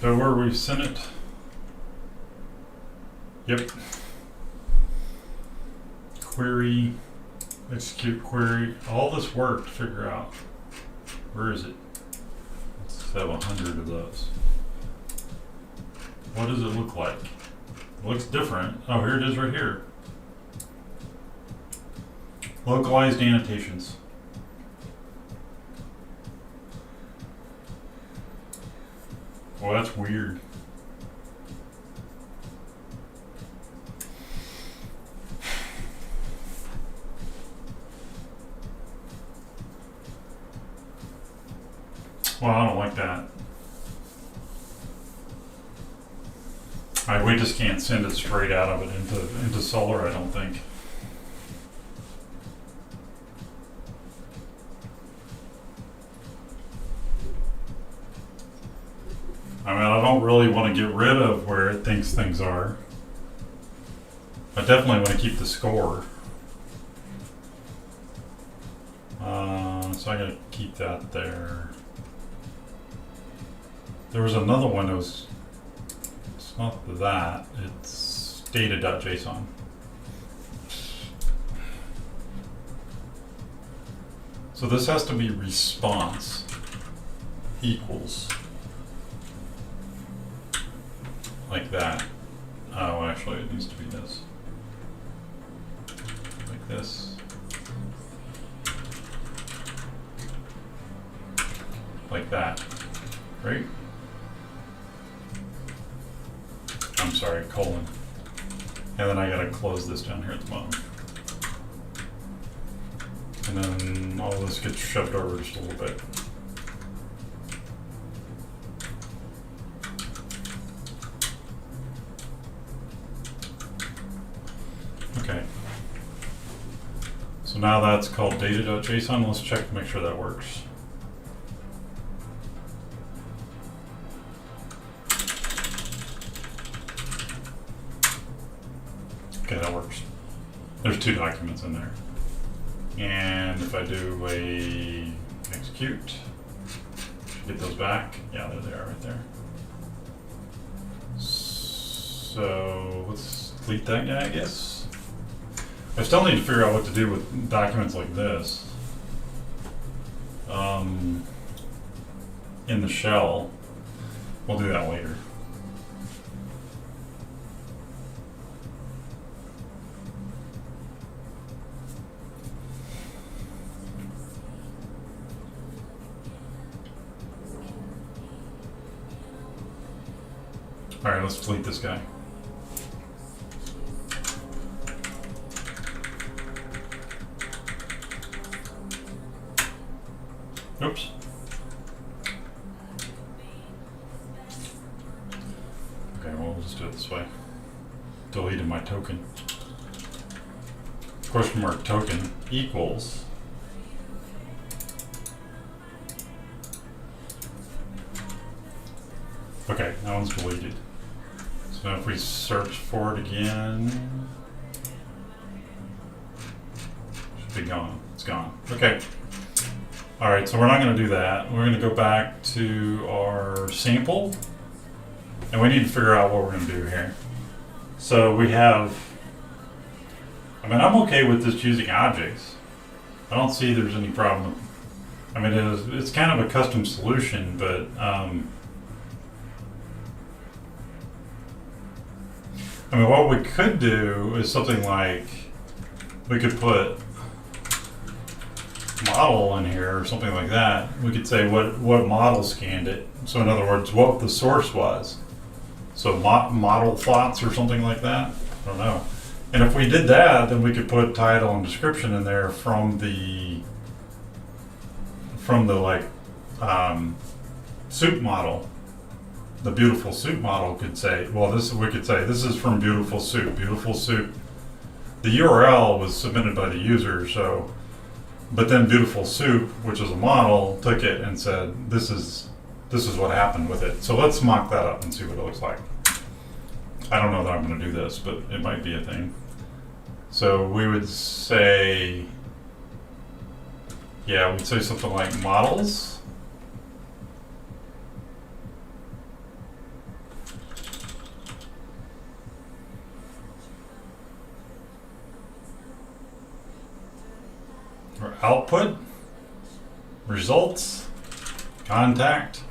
A: So where we sent it? Yep. Query, execute query. All this work to figure out. Where is it? Let's have 100 of those. What does it look like? It looks different. Oh, here it is right here. Localized annotations. Well, that's weird. Well, I don't like that. We just can't send it straight out of it into Solr, I don't think. I mean, I don't really want to get rid of where it thinks things are. I definitely want to keep the score. So I gotta keep that there. There was another one that was, it's not that, it's data.json. So this has to be response equals. Like that. Oh, actually it needs to be this. Like this. Like that. Right? I'm sorry, colon. And then I gotta close this down here at the bottom. And then all this gets shoved over just a little bit. Okay. So now that's called data.json. Let's check to make sure that works. Okay, that works. There's 2 documents in there. And if I do a execute, get those back. Yeah, there they are right there. So let's delete that guy, I guess. I still need to figure out what to do with documents like this. In the shell. We'll do that later. All right, let's delete this guy. Oops. Okay, well, we'll just do it this way. Deleted my token. Question mark token equals. Okay, that one's deleted. So now if we search for it again, it should be gone. It's gone. Okay. All right, so we're not going to do that. We're going to go back to our sample, and we need to figure out what we're going to do here. So we have, I mean, I'm okay with this using objects. I don't see there's any problem. I mean, it's kind of a custom solution, but I mean, what we could do is something like, we could put model in here or something like that. We could say what model scanned it. So in other words, what the source was. So model thoughts or something like that. I don't know. And if we did that, then we could put title and description in there from from the like soup model, the beautiful soup model could say, well, we could say this is from beautiful soup. Beautiful soup. The URL was submitted by the user, so, but then beautiful soup, which is a model, took it and said this is what happened with it. So let's mock that up and see what it looks like. I don't know that I'm going to do this, but it might be a thing. So we would say, yeah, we'd say something like models. Or output, results, contact,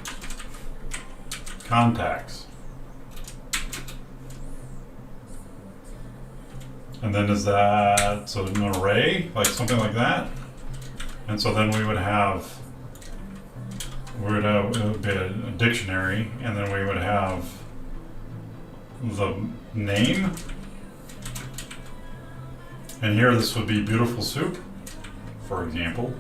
A: contacts. And then is that, so an array, like something like that? And so then it would be a dictionary, and then we would have the name. And here this would be beautiful soup, for example.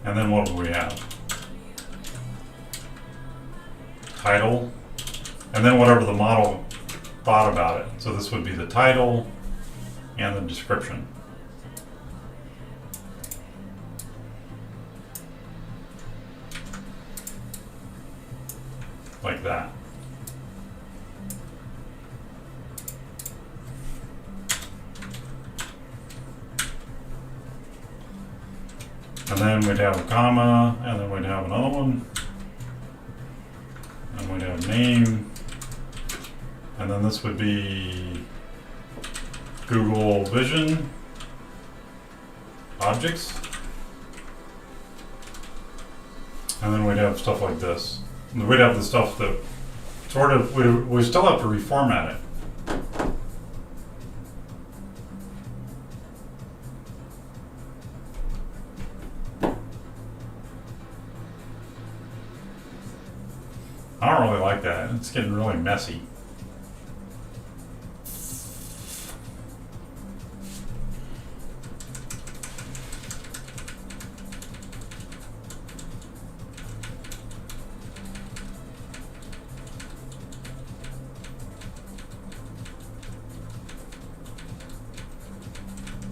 A: And then what do we have? Title, and then whatever the model thought about it. So this would be the title and the description. Like that. And then we'd have a comma, and then we'd have another one. And we'd have name. And then this would be Google Vision objects. And then we'd have stuff like this. And we'd have the stuff that sort of, we still have to reformat it. I don't really like that. It's getting really messy.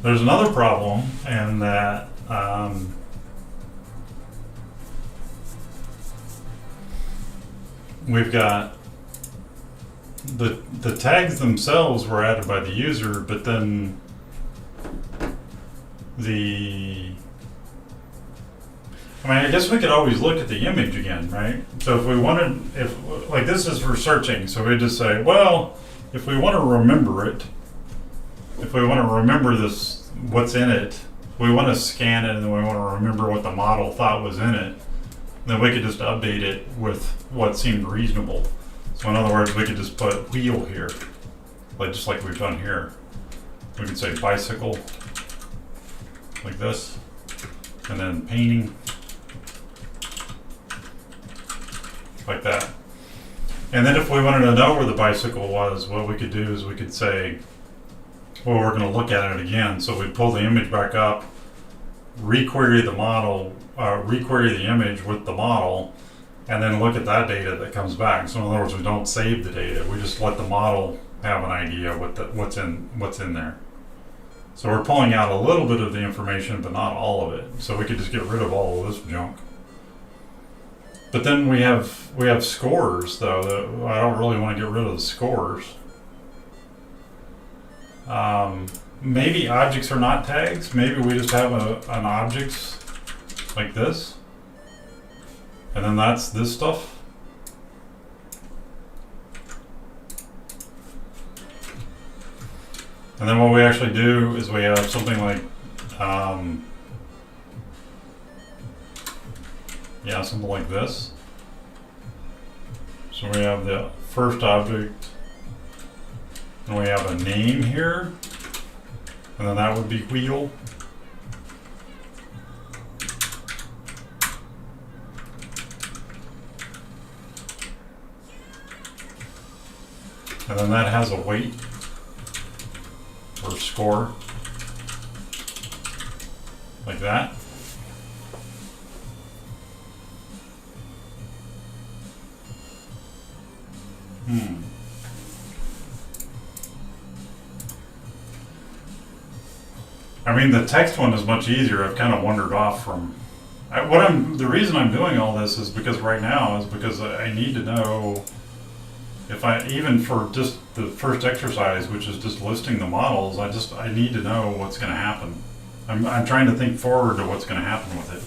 A: There's another problem in that we've got the tags themselves were added by the user, but then I guess we could always look at the image again, right? So if we wanted, like this is for searching, so we just say, well, if we want to remember it, if we want to remember this, what's in it, we want to scan it and then we want to remember what the model thought was in it, then we could just update it with what seemed reasonable. So in other words, we could just put wheel here, just like we've done here. We could say bicycle, like this, and then painting, like that. And then if we wanted to know where the bicycle was, what we could do is we could say, well, we're going to look at it again. So we'd pull the image back up, requery the model, requery the image with the model, and then look at that data that comes back. So in other words, we don't save the data. We just let the model have an idea what's in there. So we're pulling out a little bit of the information, but not all of it. So we could just get rid of all of this junk. But then we have scores though. That I don't really want to get rid of the scores. Maybe objects are not tags. Maybe we just have an objects like this, and then that's this stuff. And then what we actually do is we have something like, something like this. So we have the first object, and we have a name here, and then that would be wheel. And then that has a weight. or score, like that. I mean, the text one is much easier. I've kind of wandered off from the reason I'm doing all this is because right now is because I need to know if even for just the first exercise, which is just listing the models, I need to know what's going to happen. I'm trying to think forward to what's going to happen with it.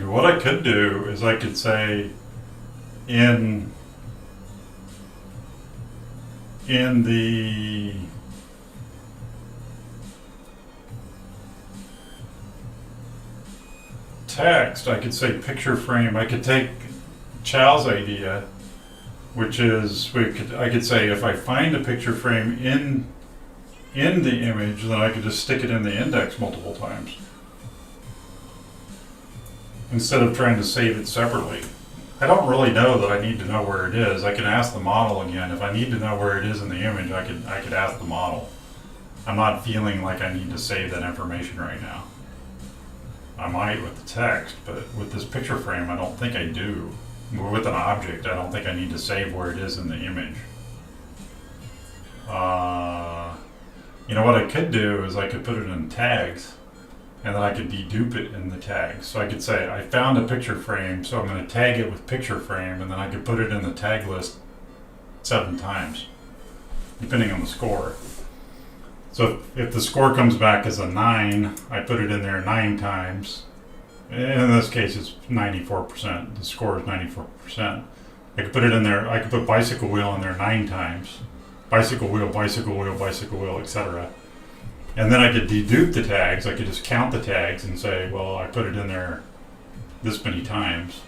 A: What I could do is I could say in the text, I could say picture frame. I could take Chow's idea, which is I could say if I find a picture frame in the image, then I could just stick it in the index multiple times, instead of trying to save it separately. I don't really know that I need to know where it is. I can ask the model again. If I need to know where it is in the image, I could ask the model. I'm not feeling like I need to save that information right now. I might with the text, but with this picture frame, I don't think I do. With an object, I don't think I need to save where it is in the image. You know what I could do is I could put it in tags, and then I could dedupe it in the tags. So I could say, I found a picture frame, so I'm going to tag it with picture frame, and then I could put it in the tag list 7 times, depending on the score. So if the score comes back as a 9, I put it in there 9 times. In this case, it's 94%. The score is 94%. I could put it in there, I could put bicycle wheel in there 9 times. Bicycle wheel, etc. And then I could dedupe the tags. I could just count the tags and say, well, I put it in there this many times.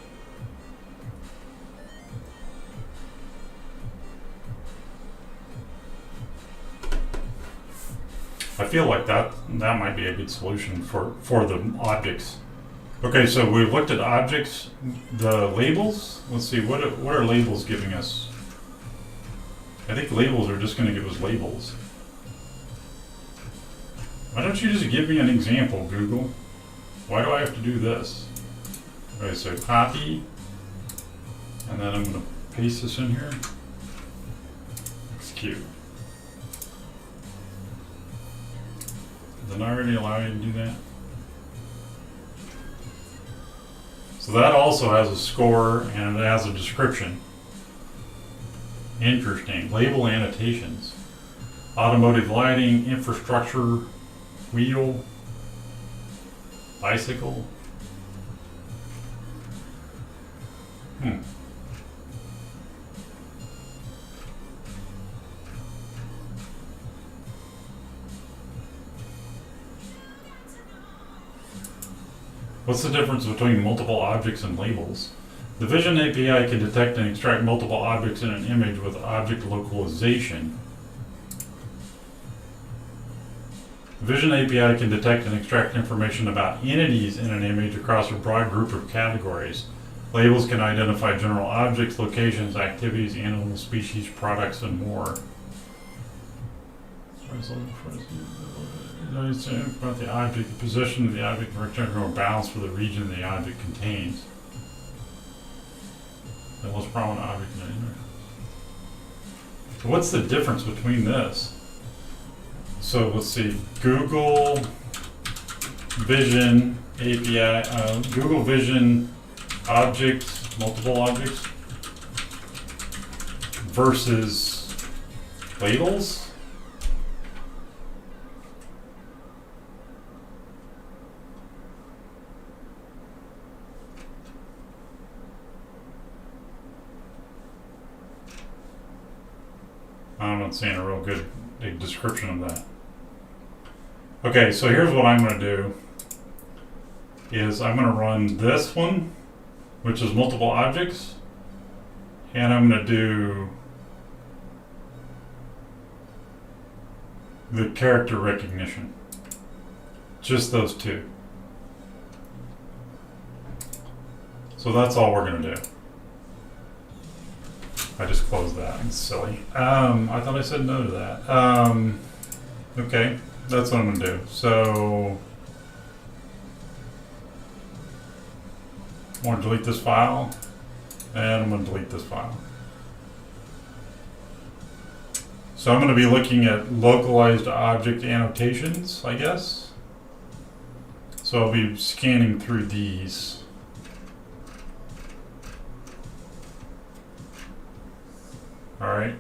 A: I feel like that might be a good solution for the objects. Okay, so we've looked at objects, the labels. Let's see, what are labels giving us? I think labels are just going to give us labels. Why don't you just give me an example, Google? Why do I have to do this? Okay, so copy, and then I'm going to paste this in here. Execute. Didn't I already allow you to do that? So that also has a score and it has a description. Interesting. Label annotations. Automotive lighting, infrastructure, wheel, bicycle. What's the difference between multiple objects and labels? The Vision API can detect and extract multiple objects in an image with object localization. The Vision API can detect and extract information about entities in an image across a broad group of categories. Labels can identify general objects, locations, activities, animal species, products, and more. About the object, the position of the object, rectangular balance for the region the object contains. The most prominent object in the image. So what's the difference between this? So let's see, Google Vision API, Google Vision objects, multiple objects, versus labels. I'm not seeing a real good description of that. Okay, so here's what I'm going to do. Is I'm going to run this one, which is multiple objects, and I'm going to do the character recognition. Just those two. So that's all we're going to do. I just closed that. It's silly. I thought I said no to that. Okay, that's what I'm going to do. So I'm going to delete this file, and I'm going to delete this file. So I'm going to be looking at localized object annotations, I guess. So I'll be scanning through these. All right.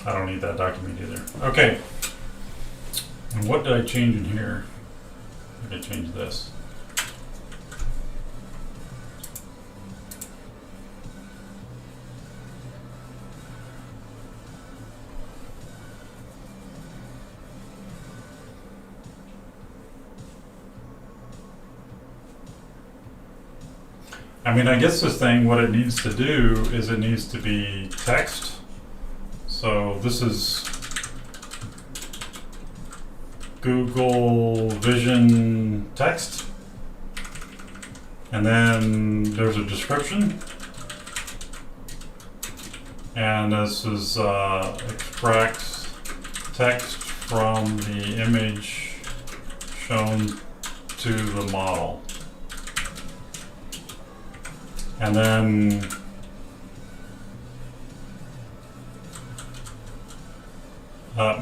A: I don't need that document either. Okay. And what did I change in here? I did change this. I mean, I guess this thing, what it needs to do is it needs to be text. So this is Google Vision text. And then there's a description. And this is extract text from the image shown to the model. And then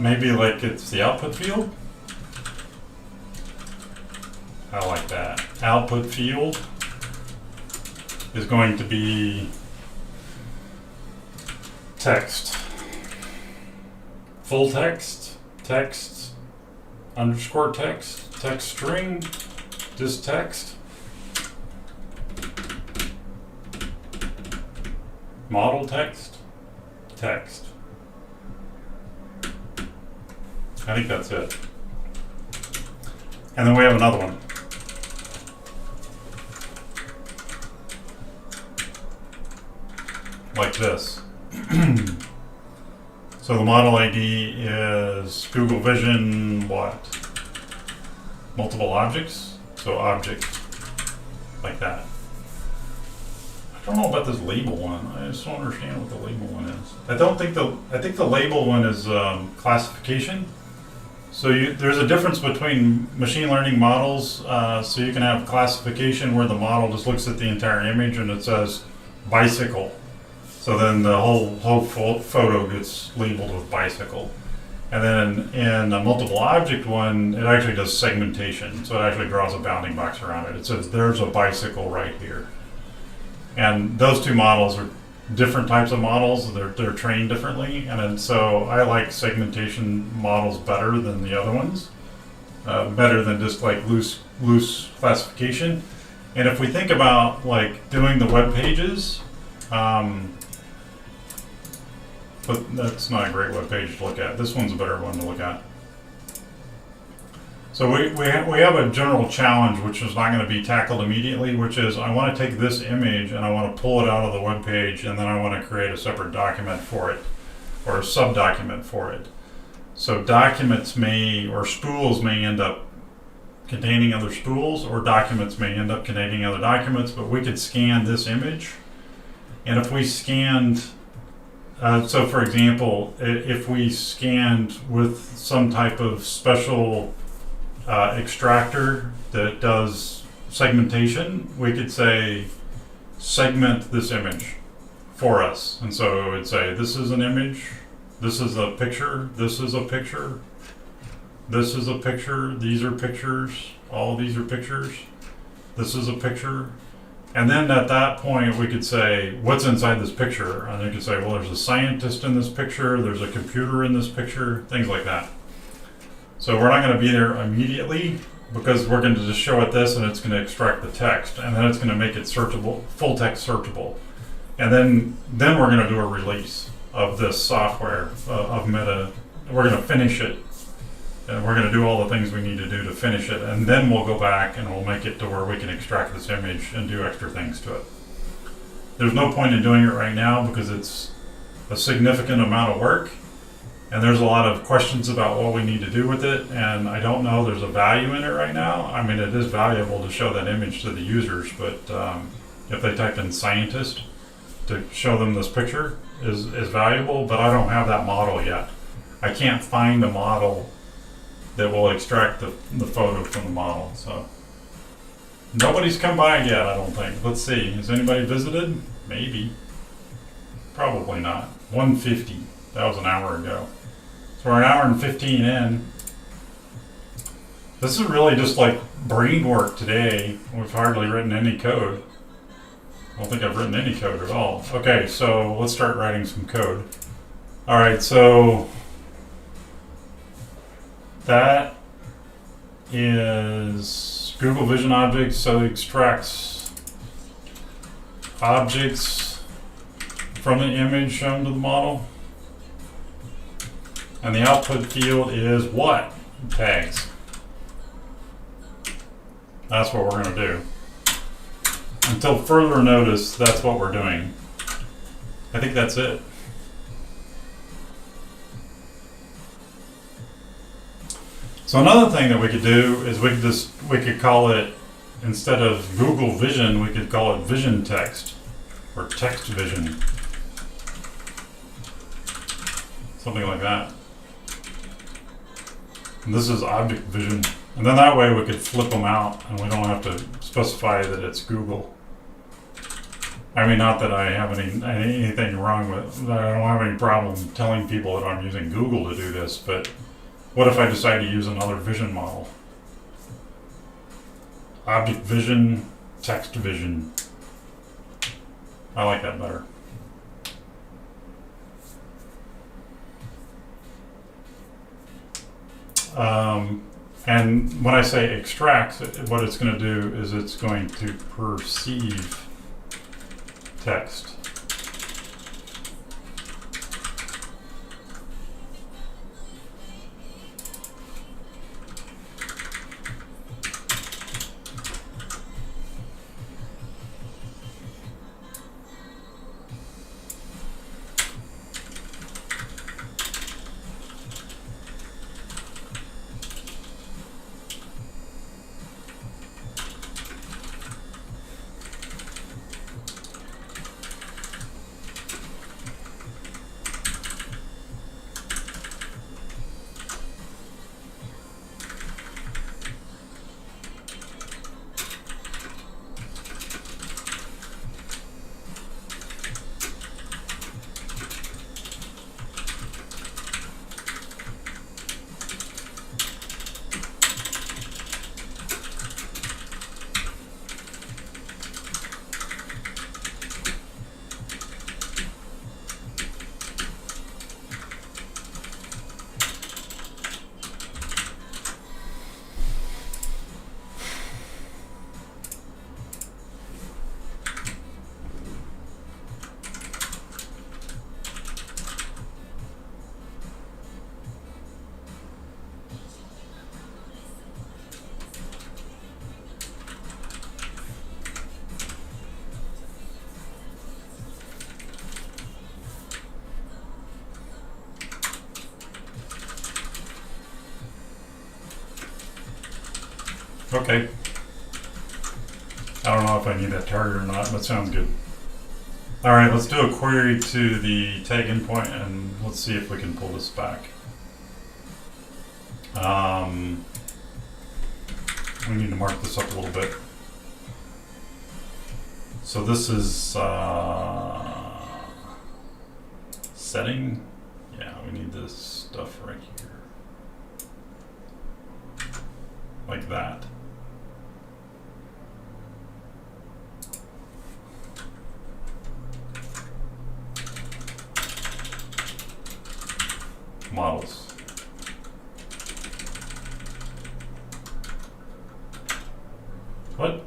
A: maybe like it's the output field. I like that. Output field is going to be text. Full text, text, underscore text, text string, just text. Model text, text. I think that's it. And then we have another one. Like this. So the model ID is Google Vision what? Multiple objects? So object, like that. I don't know about this label one. I just don't understand what the label one is. I think the label one is classification. So there's a difference between machine learning models. So you can have classification where the model just looks at the entire image and it says bicycle. So then the whole photo gets labeled with bicycle. And then in a multiple object one, it actually does segmentation. So it actually draws a bounding box around it. It says there's a bicycle right here. And those two models are different types of models. They're trained differently. And so I like segmentation models better than the other ones. Better than just like loose classification. And if we think about like doing the web pages, but that's not a great web page to look at. This one's a better one to look at. So we have a general challenge which is not going to be tackled immediately, which is I want to take this image and I want to pull it out of the web page and then I want to create a separate document for it or a sub-document for it. So documents or spools may end up containing other spools, or documents may end up containing other documents, but we could scan this image. And if we scanned, so for example, if we scanned with some type of special extractor that does segmentation, we could say segment this image for us. And so it would say this is an image, this is a picture, this is a picture, this is a picture, these are pictures, all of these are pictures, this is a picture. And then at that point we could say what's inside this picture, and they could say, well, there's a scientist in this picture, there's a computer in this picture, things like that. So we're not going to be there immediately because we're going to just show it this and it's going to extract the text, and then it's going to make it searchable, full text searchable. And then we're going to do a release of this software of Mitta. We're going to finish it, and we're going to do all the things we need to do to finish it, and then we'll go back and we'll make it to where we can extract this image and do extra things to it. There's no point in doing it right now because it's a significant amount of work, and there's a lot of questions about what we need to do with it, and I don't know there's a value in it right now. I mean, it is valuable to show that image to the users, but if they type in scientist to show them this picture is valuable, but I don't have that model yet. I can't find a model that will extract the photo from the model, so. Nobody's come by yet, I don't think. Let's see, has anybody visited? Maybe. Probably not. 150, that was an hour ago. So we're an hour and 15 in. This is really just like brain work today. We've hardly written any code. I don't think I've written any code at all. Okay, so let's start writing some code. All right, so that is Google Vision Objects, so it extracts objects from the image shown to the model. And the output field is what? Tags. That's what we're going to do. Until further notice, that's what we're doing. I think that's it. So another thing that we could do is we could call it, instead of Google Vision, we could call it Vision Text or Text Vision. Something like that. And this is Object Vision. And then that way we could flip them out and we don't have to specify that it's Google. I mean, not that I have anything wrong with, I don't have any problem telling people that I'm using Google to do this, but what if I decide to use another vision model? Object Vision, Text Vision. I like that better. And when I say extract, what it's going to do is it's going to perceive text. Okay. I don't know if I need that target or not, but sounds good. All right, let's do a query to the tag endpoint and let's see if we can pull this back. We need to mark this up a little bit. So this is setting. Yeah, we need this stuff right here. Like that. Models. What?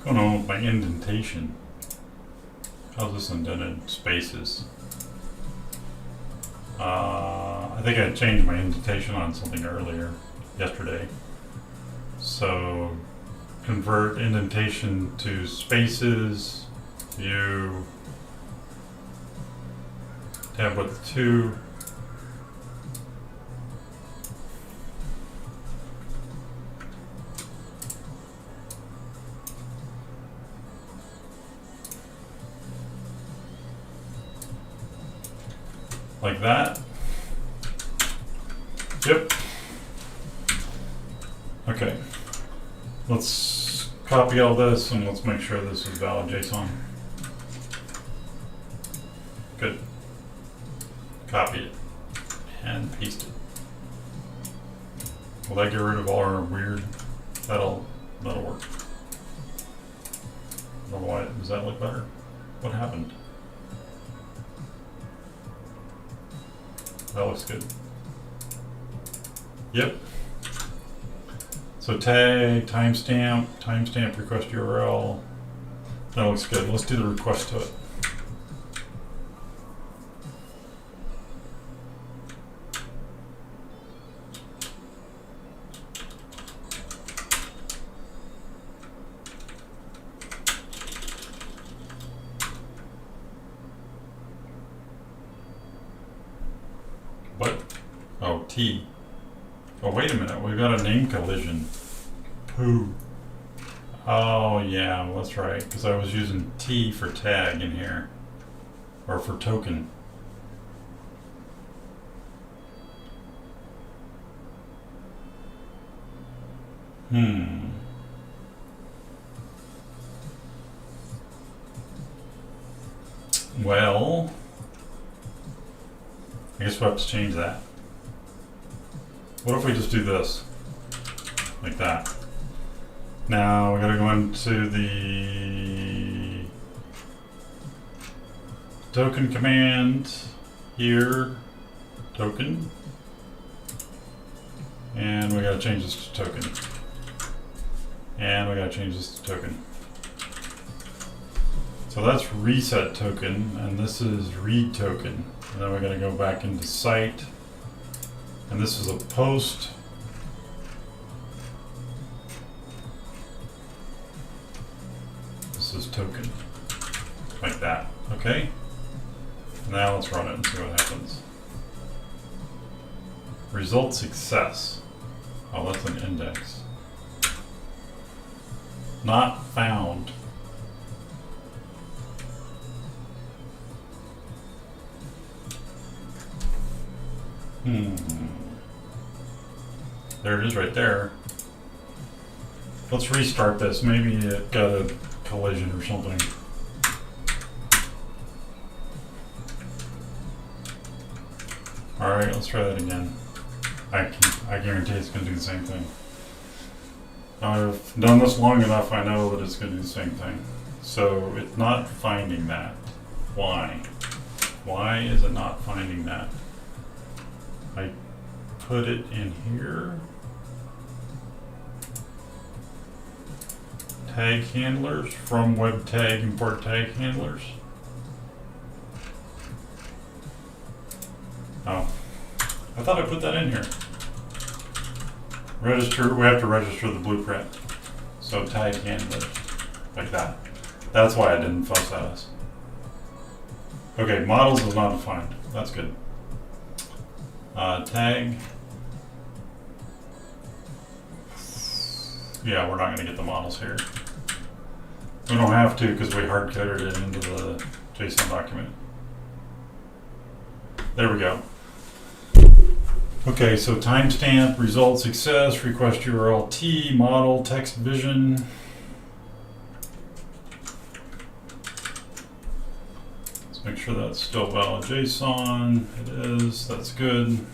A: going on with my indentation? How's this indented? Spaces. I think I changed my indentation on something earlier, yesterday. So convert indentation to spaces, view, tab width 2. Like that. Yep. Okay. Let's copy all this and let's make sure this is valid JSON. Good. Copy it and paste it. Will that get rid of all our weird? That'll work. Why does that look better? What happened? That looks good. Yep. So tag, timestamp request URL. That looks good. Let's do the request to it. What? Oh, T. Oh, wait a minute. We've got a name collision. Poo. Oh, yeah, well, that's right. Because I was using T for tag in here. Or for token. Well, I guess we'll have to change that. What if we just do this? Like that. Now we gotta go into the token command here, token, and we gotta change this to token. And we gotta change this to token. So that's reset token, and this is read token. And then we're gonna go back into site. And this is a post. This is token. Like that. Okay? Now let's run it and see what happens. Result success. Oh, that's an index. Not found. There it is right there. Let's restart this. Maybe it got a collision or something. Alright, let's try that again. I guarantee it's going to do the same thing. I've done this long enough, I know that it's going to do the same thing. So it's not finding that. Why? Why is it not finding that? I put it in here. Tag handlers, from web tag, import tag handlers. Oh, I thought I put that in here. Register, we have to register the blueprint. So tag handlers, like that. That's why I didn't fuss at us. Okay, models is not defined. That's good. Tag. Yeah, we're not going to get the models here. We don't have to because we hard-coded it into the JSON document. There we go. Okay, so timestamp, result success, request URL T, model, text vision. Let's make sure that's still valid JSON. It is, that's good.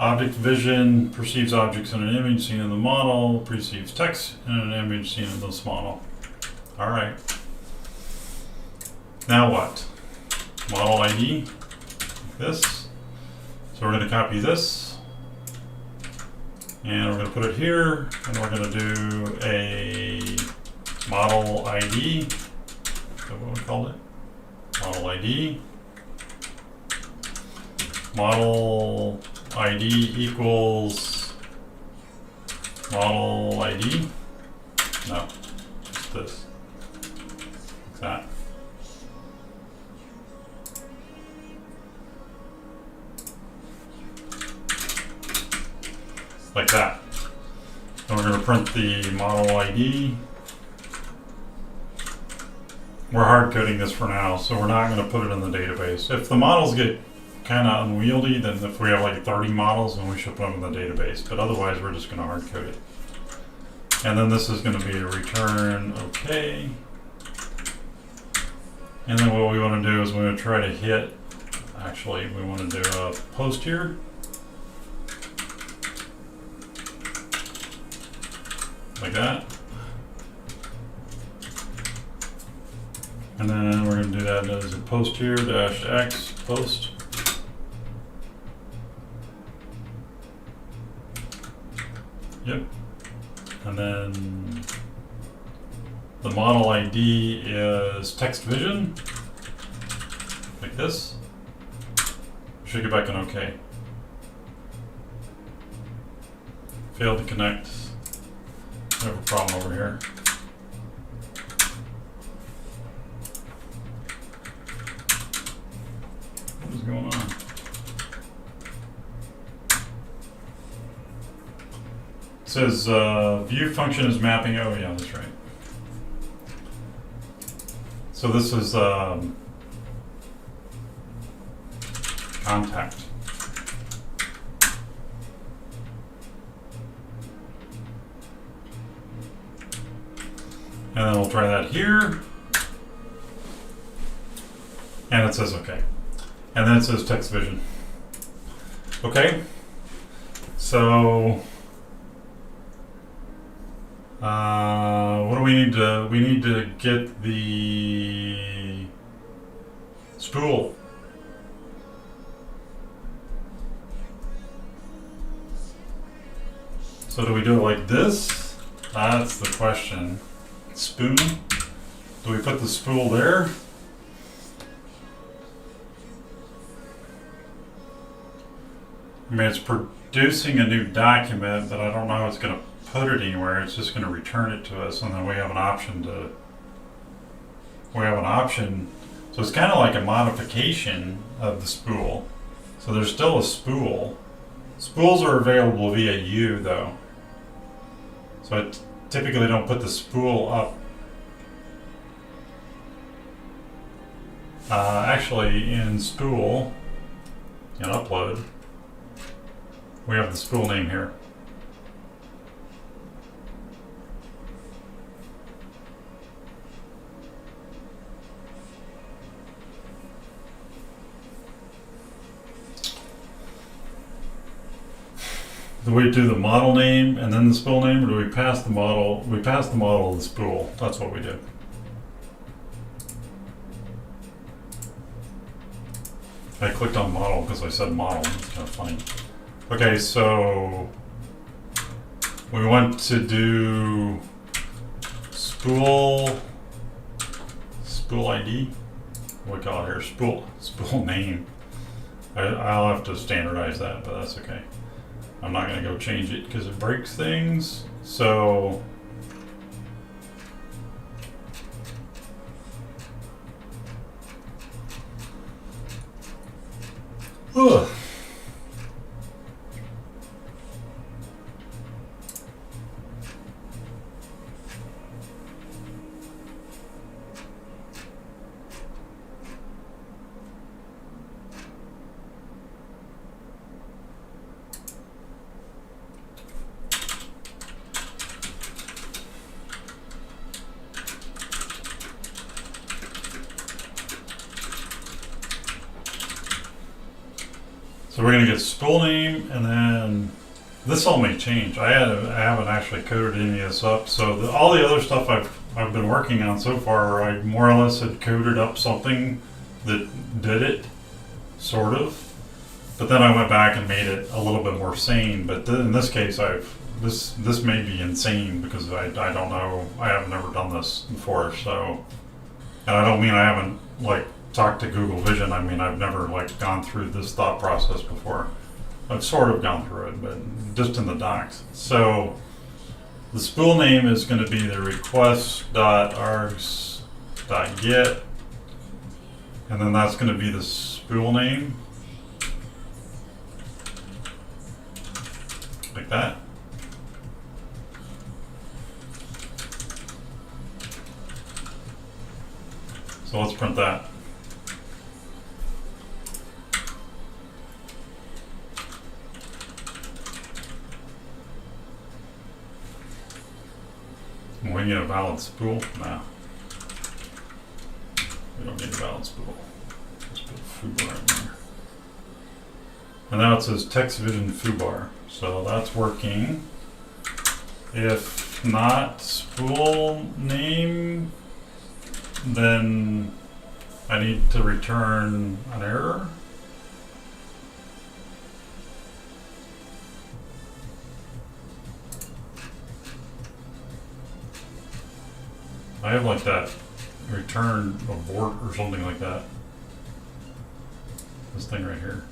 A: Object vision perceives objects in an image seen in the model, perceives text in an image seen in this model. All right. Now what? Model ID, like this. So we're going to copy this, and we're going to put it here, and we're going to do a model ID, is that what we called it? Model ID. Model ID equals model ID. No, just this. Like that. Like that. And we're going to print the model ID. We're hard coding this for now, so we're not going to put it in the database. If the models get kind of unwieldy, then if we have like 30 models, then we should put them in the database. But otherwise, we're just going to hard code it. And then this is going to be a return OK. And then what we want to do is we're going to try to hit, actually, we want to do a post here. Like that. And then we're going to do that as a post here, -x post. Yep. And then the model ID is text vision, like this. Should get back an OK. Failed to connect. I have a problem over here. What is going on? It says view function is mapping. Oh yeah, that's right. So this is contact. And then we'll try that here. And it says okay. And then it says text vision. Okay. So what do we need to, we need to get the spool. So do we do it like this? That's the question. Spoon. Do we put the spool there? I mean, it's producing a new document, but I don't know it's going to put it anywhere. It's just going to return it to us, and then we have an option to. So it's kind of like a modification of the spool. So there's still a spool. Spools are available via U, though. So I typically don't put the spool up. Actually, in spool, in upload, we have the spool name here. Do we do the model name and then the spool name, or do we pass the model? We pass the model to the spool. That's what we did. I clicked on model because I said model. It's kind of funny. Okay, so we want to do spool ID. What do we call it here? Spool name. I'll have to standardize that, but that's okay. I'm not going to go change it because it breaks things. So ugh. So we're going to get spool name, and then this all may change. I haven't actually coded any of this up. So all the other stuff I've been working on so far, I more or less had coded up something that did it, sort of. But then I went back and made it a little bit more sane. But in this case, this may be insane because I don't know, I have never done this before, so, and I don't mean I haven't like talked to Google Vision, I mean I've never like gone through this thought process before. I've sort of gone through it, but just in the docs. So the spool name is going to be the request.args.get, and then that's going to be the spool name, like that. So let's print that. We need a valid spool? No. We don't need a valid spool. Let's put foobar in there. And now it says text vision foobar. So that's working. If not spool name, then I need to return an error. I have like that return abort or something like that. This thing right here.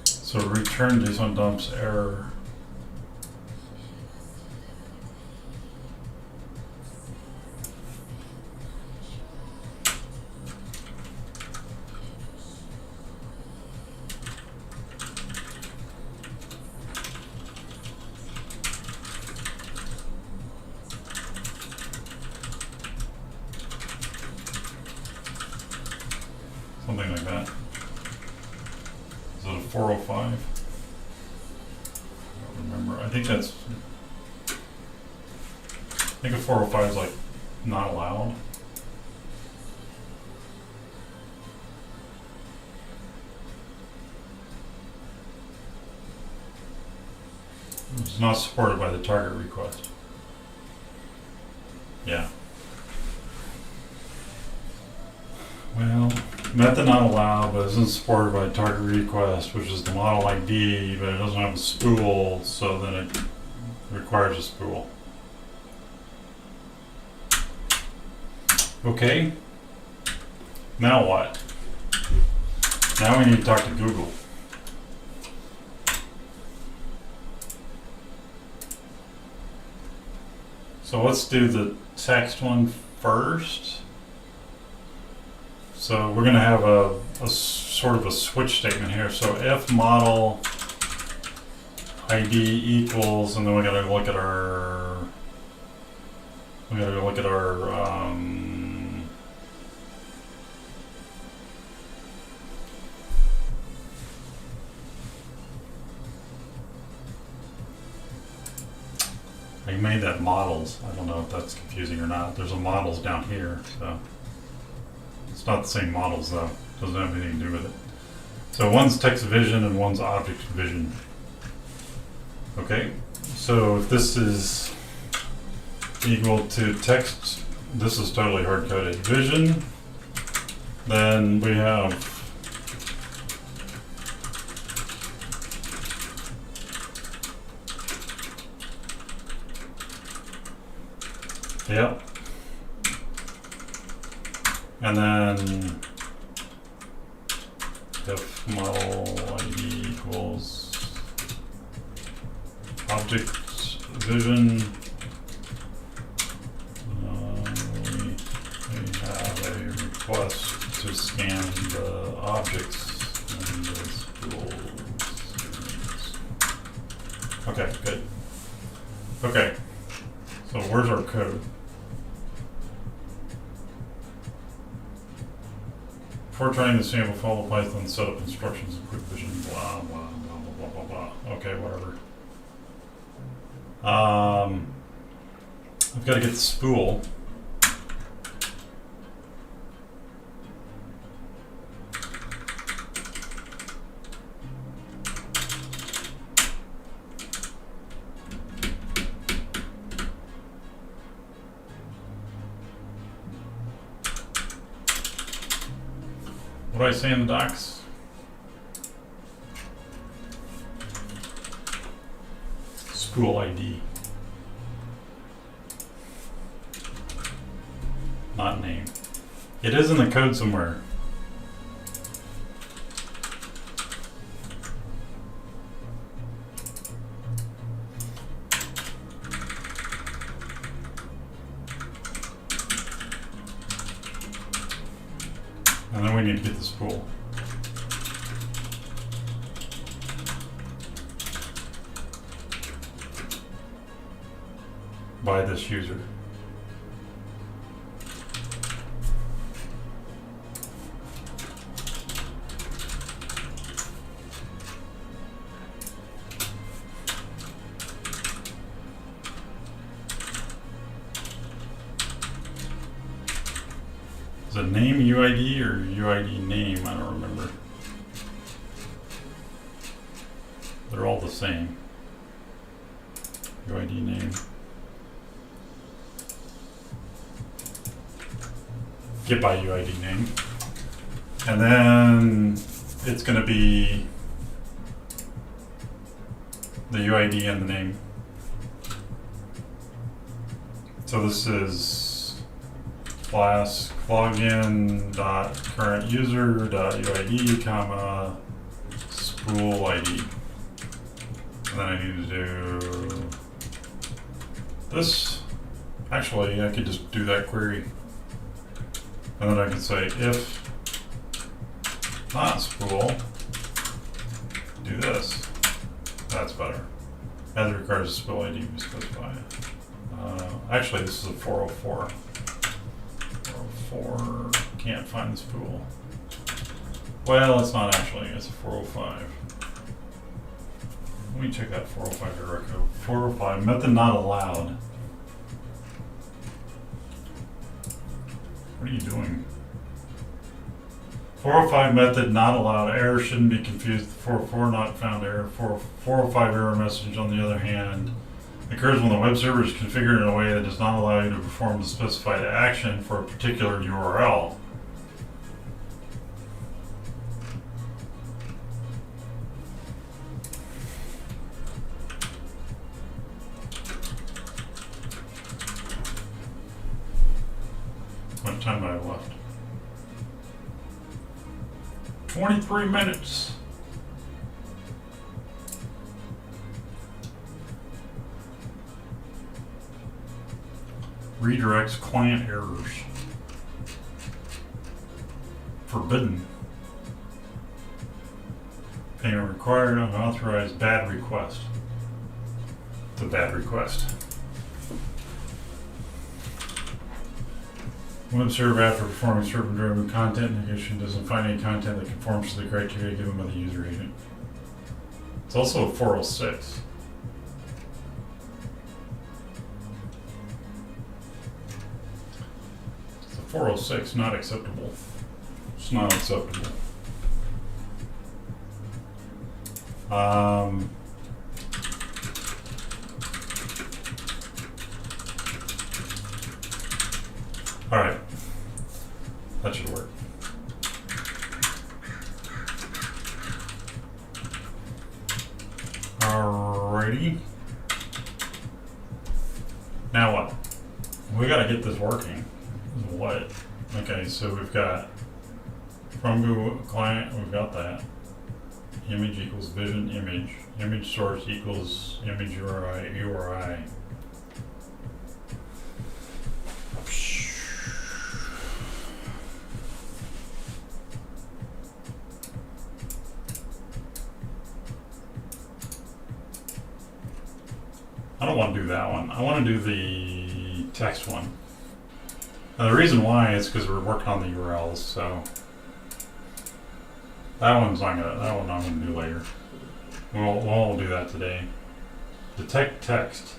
A: So return JSON dumps error. Something like that. Is it a 405? I don't remember. I think a 405 is like not allowed. It's not supported by the target request. Yeah. Well, method not allowed, but isn't supported by target request, which is the model ID, but it doesn't have a spool, so then it requires a spool. Okay. Now what? Now we need to talk to Google. So let's do the text one first. So we're going to have a sort of a switch statement here. So if model ID equals, and then we got to look at our I made that models. I don't know if that's confusing or not. There's a models down here, so. It's not the same models though. Doesn't have anything to do with it. So one's text vision and one's object vision. Okay, so if this is equal to text, this is totally hard coded vision, then we have yep. And then if model ID equals object vision, we have a request to scan the objects and the spools. Okay, good. Okay, so where's our code? Before trying the sample, follow Python setup instructions and quick vision, blah, blah, blah, blah, blah, blah, blah. Okay, whatever. I've got to get the spool. What do I say in the docs? Spool ID. Not name. It is in the code somewhere. And then we need to get the spool. By this user. Is it name UID or UID name? I don't remember. They're all the same. UID name. Get by UID name. And then it's going to be the UID and the name. So this is Flask login dot current user dot UID comma spool ID. And then I need to do this. Actually, I could just do that query. And then I can say if not spool, do this. That's better. As requires a spool ID, we specify it. Actually, this is a 404. 404, can't find the spool. Well, it's not actually, it's a 405. Let me check that 405 error code. 405, method not allowed. What are you doing? 405 method not allowed. Error shouldn't be confused. 404 not found error. 405 error message, on the other hand, occurs when the web server is configured in a way that does not allow you to perform the specified action for a particular URL. What time do I have left? 23 minutes. Redirects client errors. Forbidden. Payment required, unauthorized, bad request. It's a bad request. Web server, after performing server-driven content negation, doesn't find any content that conforms to the criteria given by the user agent. It's also a 406. It's a 406, not acceptable. It's not acceptable. All right, that should work. Alrighty. Now what? We gotta get this working. What? Okay, so we've got from Google client, we've got that. Image equals vision image. Image source equals image URI. I don't want to do that one. I want to do the text one. And the reason why is because we're working on the URLs, so that one I'm gonna do later. We'll do that today. Detect text.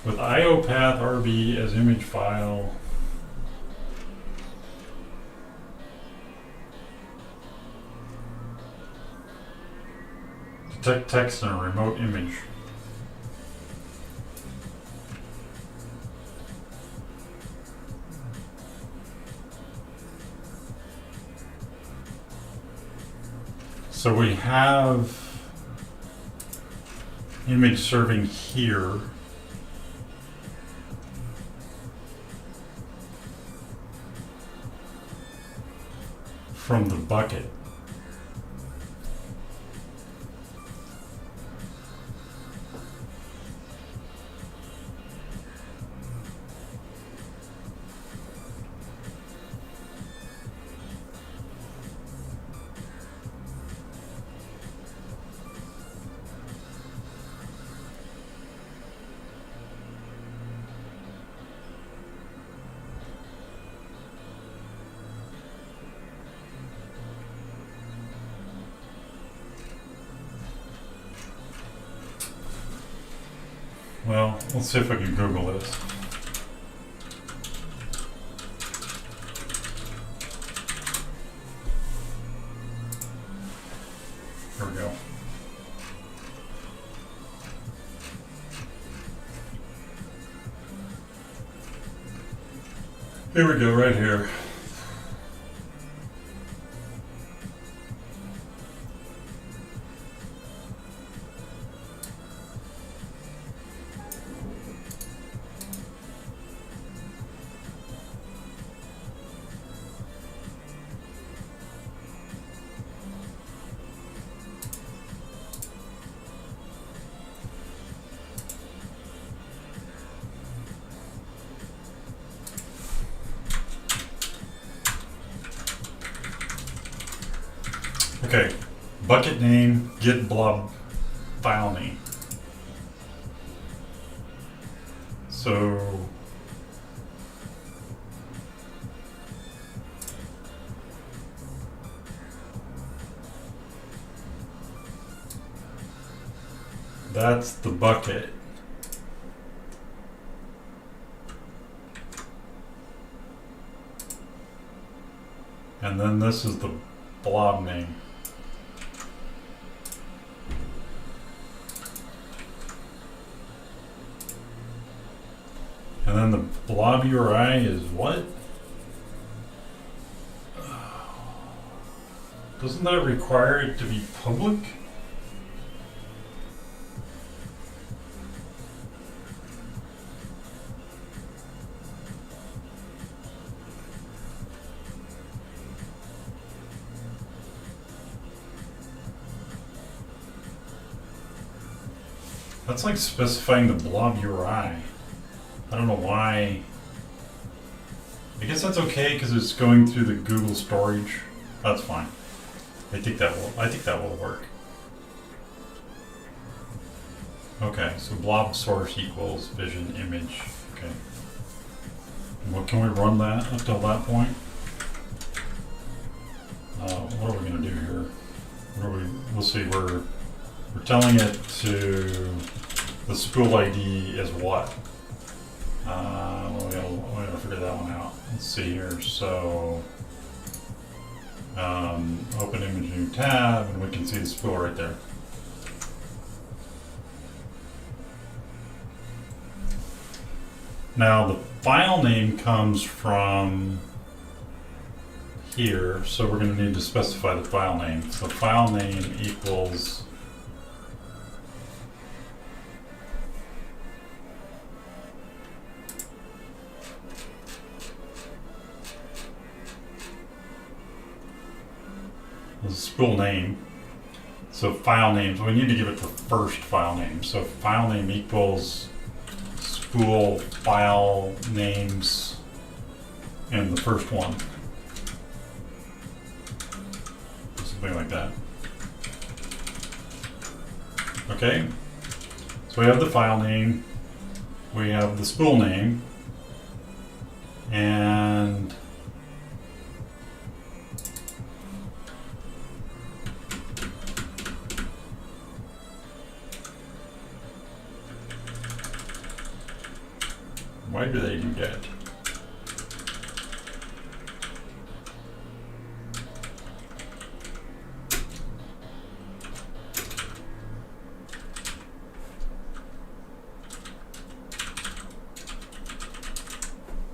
A: With IO path RB as image file. Detect text in a remote image. So we have image serving here. From the bucket. Well, let's see if I can Google this. Here we go. Here we go, right here. Okay, bucket name, git blob file name. So that's the bucket. And then this is the blob name. And then the blob URI is what? Doesn't that require it to be public? That's like specifying the blob URI. I don't know why. I guess that's okay because it's going through the Google storage. That's fine. I think that will work. Okay, so blob source equals vision image. Okay. What can we run that up till that point? What are we gonna do here? We'll see. We're telling it to the spool ID is what? We gotta figure that one out. Let's see here. So, open image new tab, and we can see the spool right there. Now the file name comes from here, so we're going to need to specify the file name. So file name equals the spool name. So file names, we need to give it the first file name. So file name equals spool file names and the first one. Something like that. Okay, so we have the file name, we have the spool name, and why do they do that?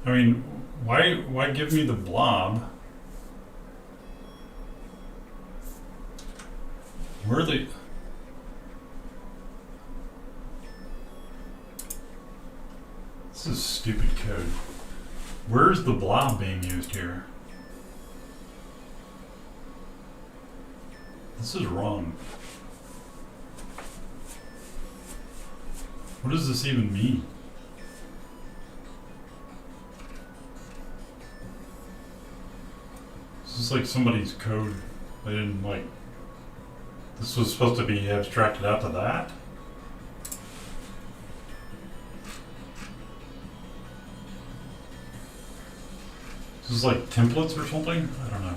A: I mean, why give me the blob Where are they? This is stupid code. Where's the blob being used here? This is wrong. What does this even mean? This is like somebody's code. They didn't like. This was supposed to be abstracted out to that? This is like templates or something? I don't know.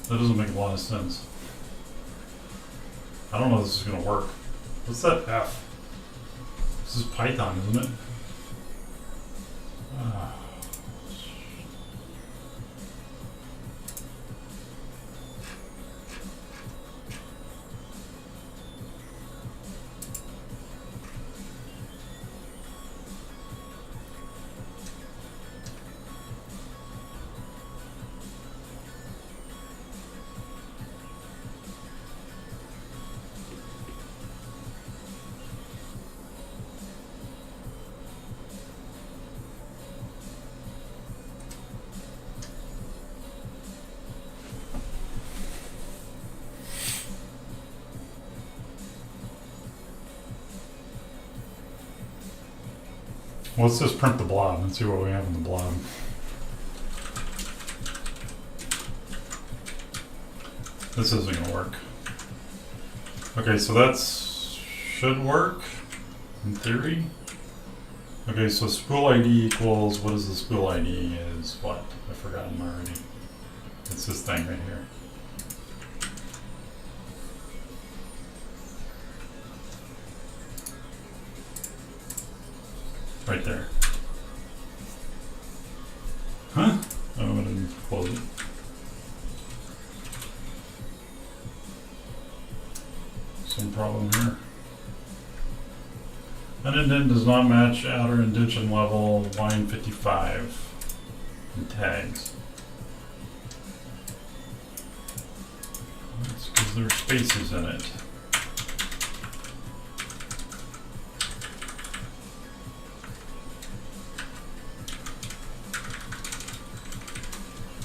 A: That doesn't make a lot of sense. I don't know if this is going to work. What's that F? This is Python, isn't it? Let's just print the blob and see what we have in the blob. This isn't going to work. Okay, so that should work in theory. Okay, so spool ID equals, what is the spool ID is what? I've forgotten already. It's this thing right here. Right there. Huh? Oh, I'm gonna close it. Some problem here. An indent does not match outer indentation level line 55 in tags. That's because there are spaces in it.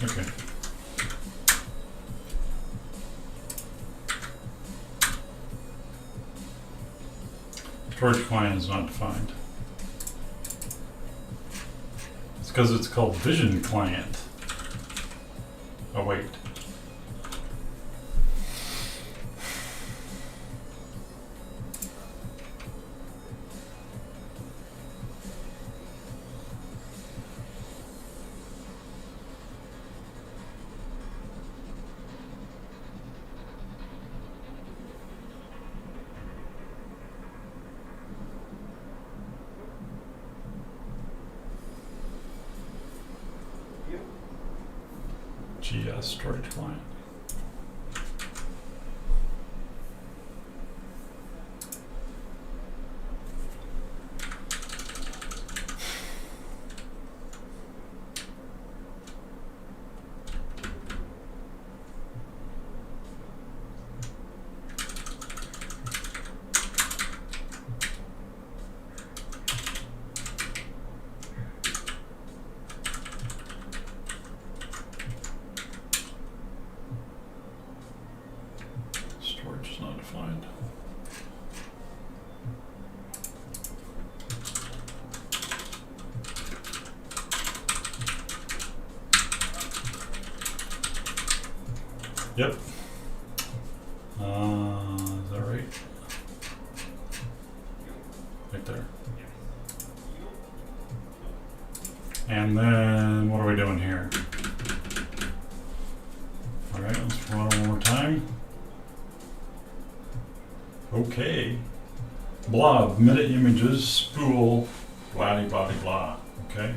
A: Okay. Storage client is not defined. It's because it's called Vision Client. Oh wait. GS storage client. Storage is not defined. Yep. Is that right? Right there. And then what are we doing here? All right, let's run it one more time. Okay. Blob, meta images, spool, blah blah blah. Okay.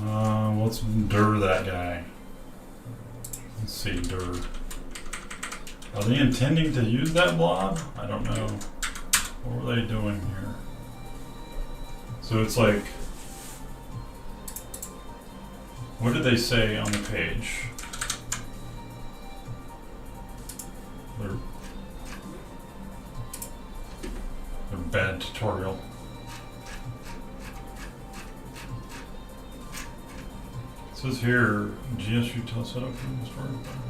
A: Let's dir that guy. Let's see, dir. Are they intending to use that blob? I don't know. What were they doing here? So it's like, what did they say on the page? They're bad tutorial. It says here, GS util setup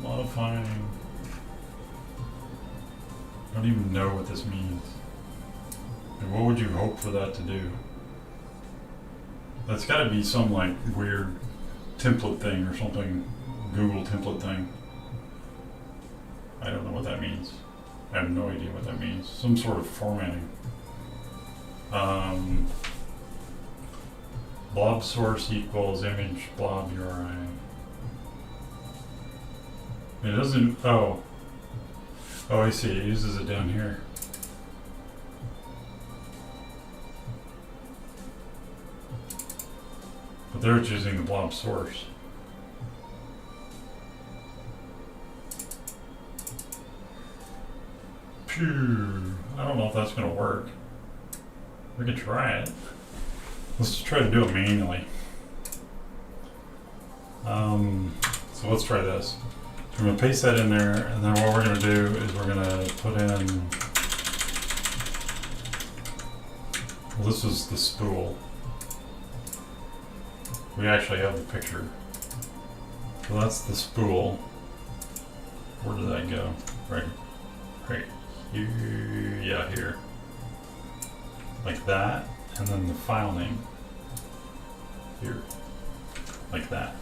A: modifying. I don't even know what this means. And what would you hope for that to do? That's got to be some like weird template thing or something, Google template thing. I don't know what that means. I have no idea what that means. Some sort of formatting. Blob source equals image blob URI. It doesn't, oh, I see, it uses it down here. But they're choosing the blob source. Phew, I don't know if that's going to work. We could try it. Let's just try to do it manually. So let's try this. So I'm going to paste that in there, and then what we're going to do is we're going to put in, well, this is the spool. We actually have the picture. So that's the spool. Where did that go? Right here, yeah, here. Like that, and then the file name. Here, like that.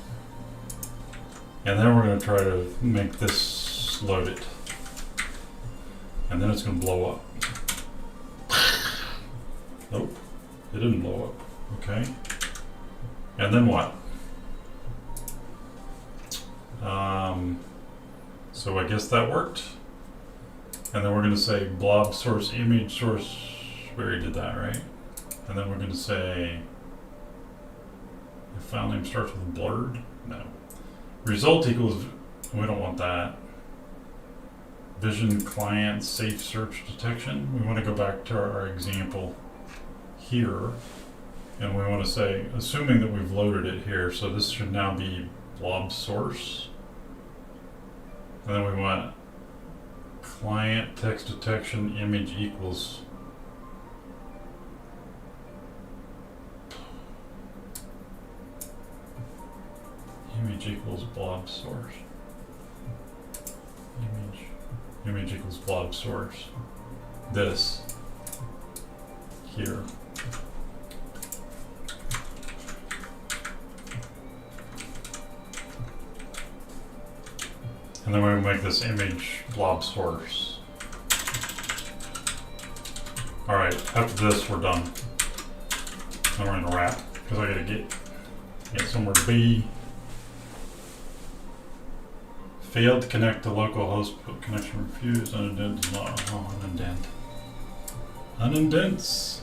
A: And then we're going to try to make this loaded. And then it's going to blow up. Nope, it didn't blow up. Okay. And then what? So I guess that worked. And then we're going to say blob source image source. We already did that, right? And then we're going to say the file name starts with blurred. No. Result equals, we don't want that. Vision client safe search detection. We want to go back to our example here. And we want to say, assuming that we've loaded it here, so this should now be blob source. And then we want client text detection image equals blob source. Image equals blob source. This here. And then we make this image blob source. All right, after this, we're done. Then we're gonna wrap, because I gotta get somewhere to be. Failed to connect to localhost, connection refused, unindent, unindent. Unindents.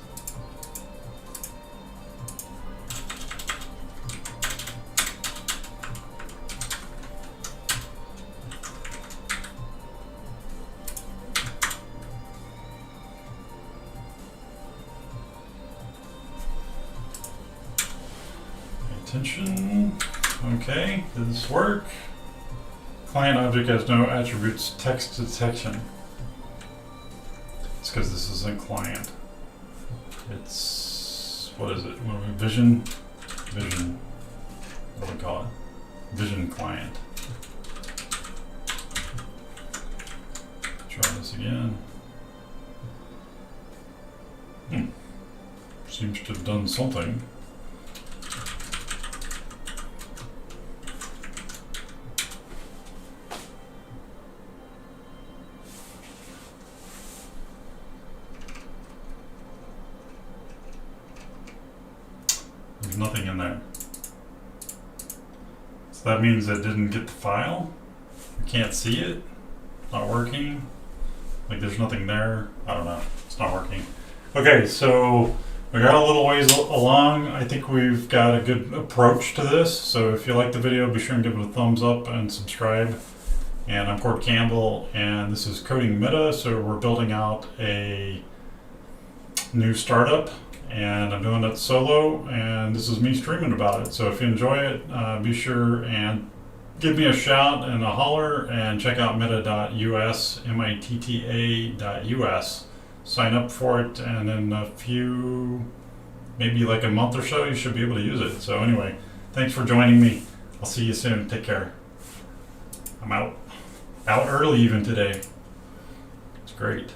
A: Attention. Okay, did this work? Client object has no attributes text detection. It's because this isn't client. It's, what is it? What do we, vision, what do we call it? Vision client. Try this again. Seems to have done something. There's nothing in there. So that means it didn't get the file. We can't see it. Not working. Like there's nothing there. I don't know. It's not working. Okay, so we got a little ways along. I think we've got a good approach to this. So if you like the video, be sure and give it a thumbs up and subscribe. And I'm Cord Campbell, and this is Coding Mitta. So we're building out a new startup, and I'm doing it solo, and this is me streaming about it. So if you enjoy it, be sure and give me a shout and a holler, and check out mitta.us, mitta.us. Sign up for it, and in a few, maybe like a month or so, you should be able to use it. So anyway, thanks for joining me. I'll see you soon. Take care. I'm out early even today. It's great.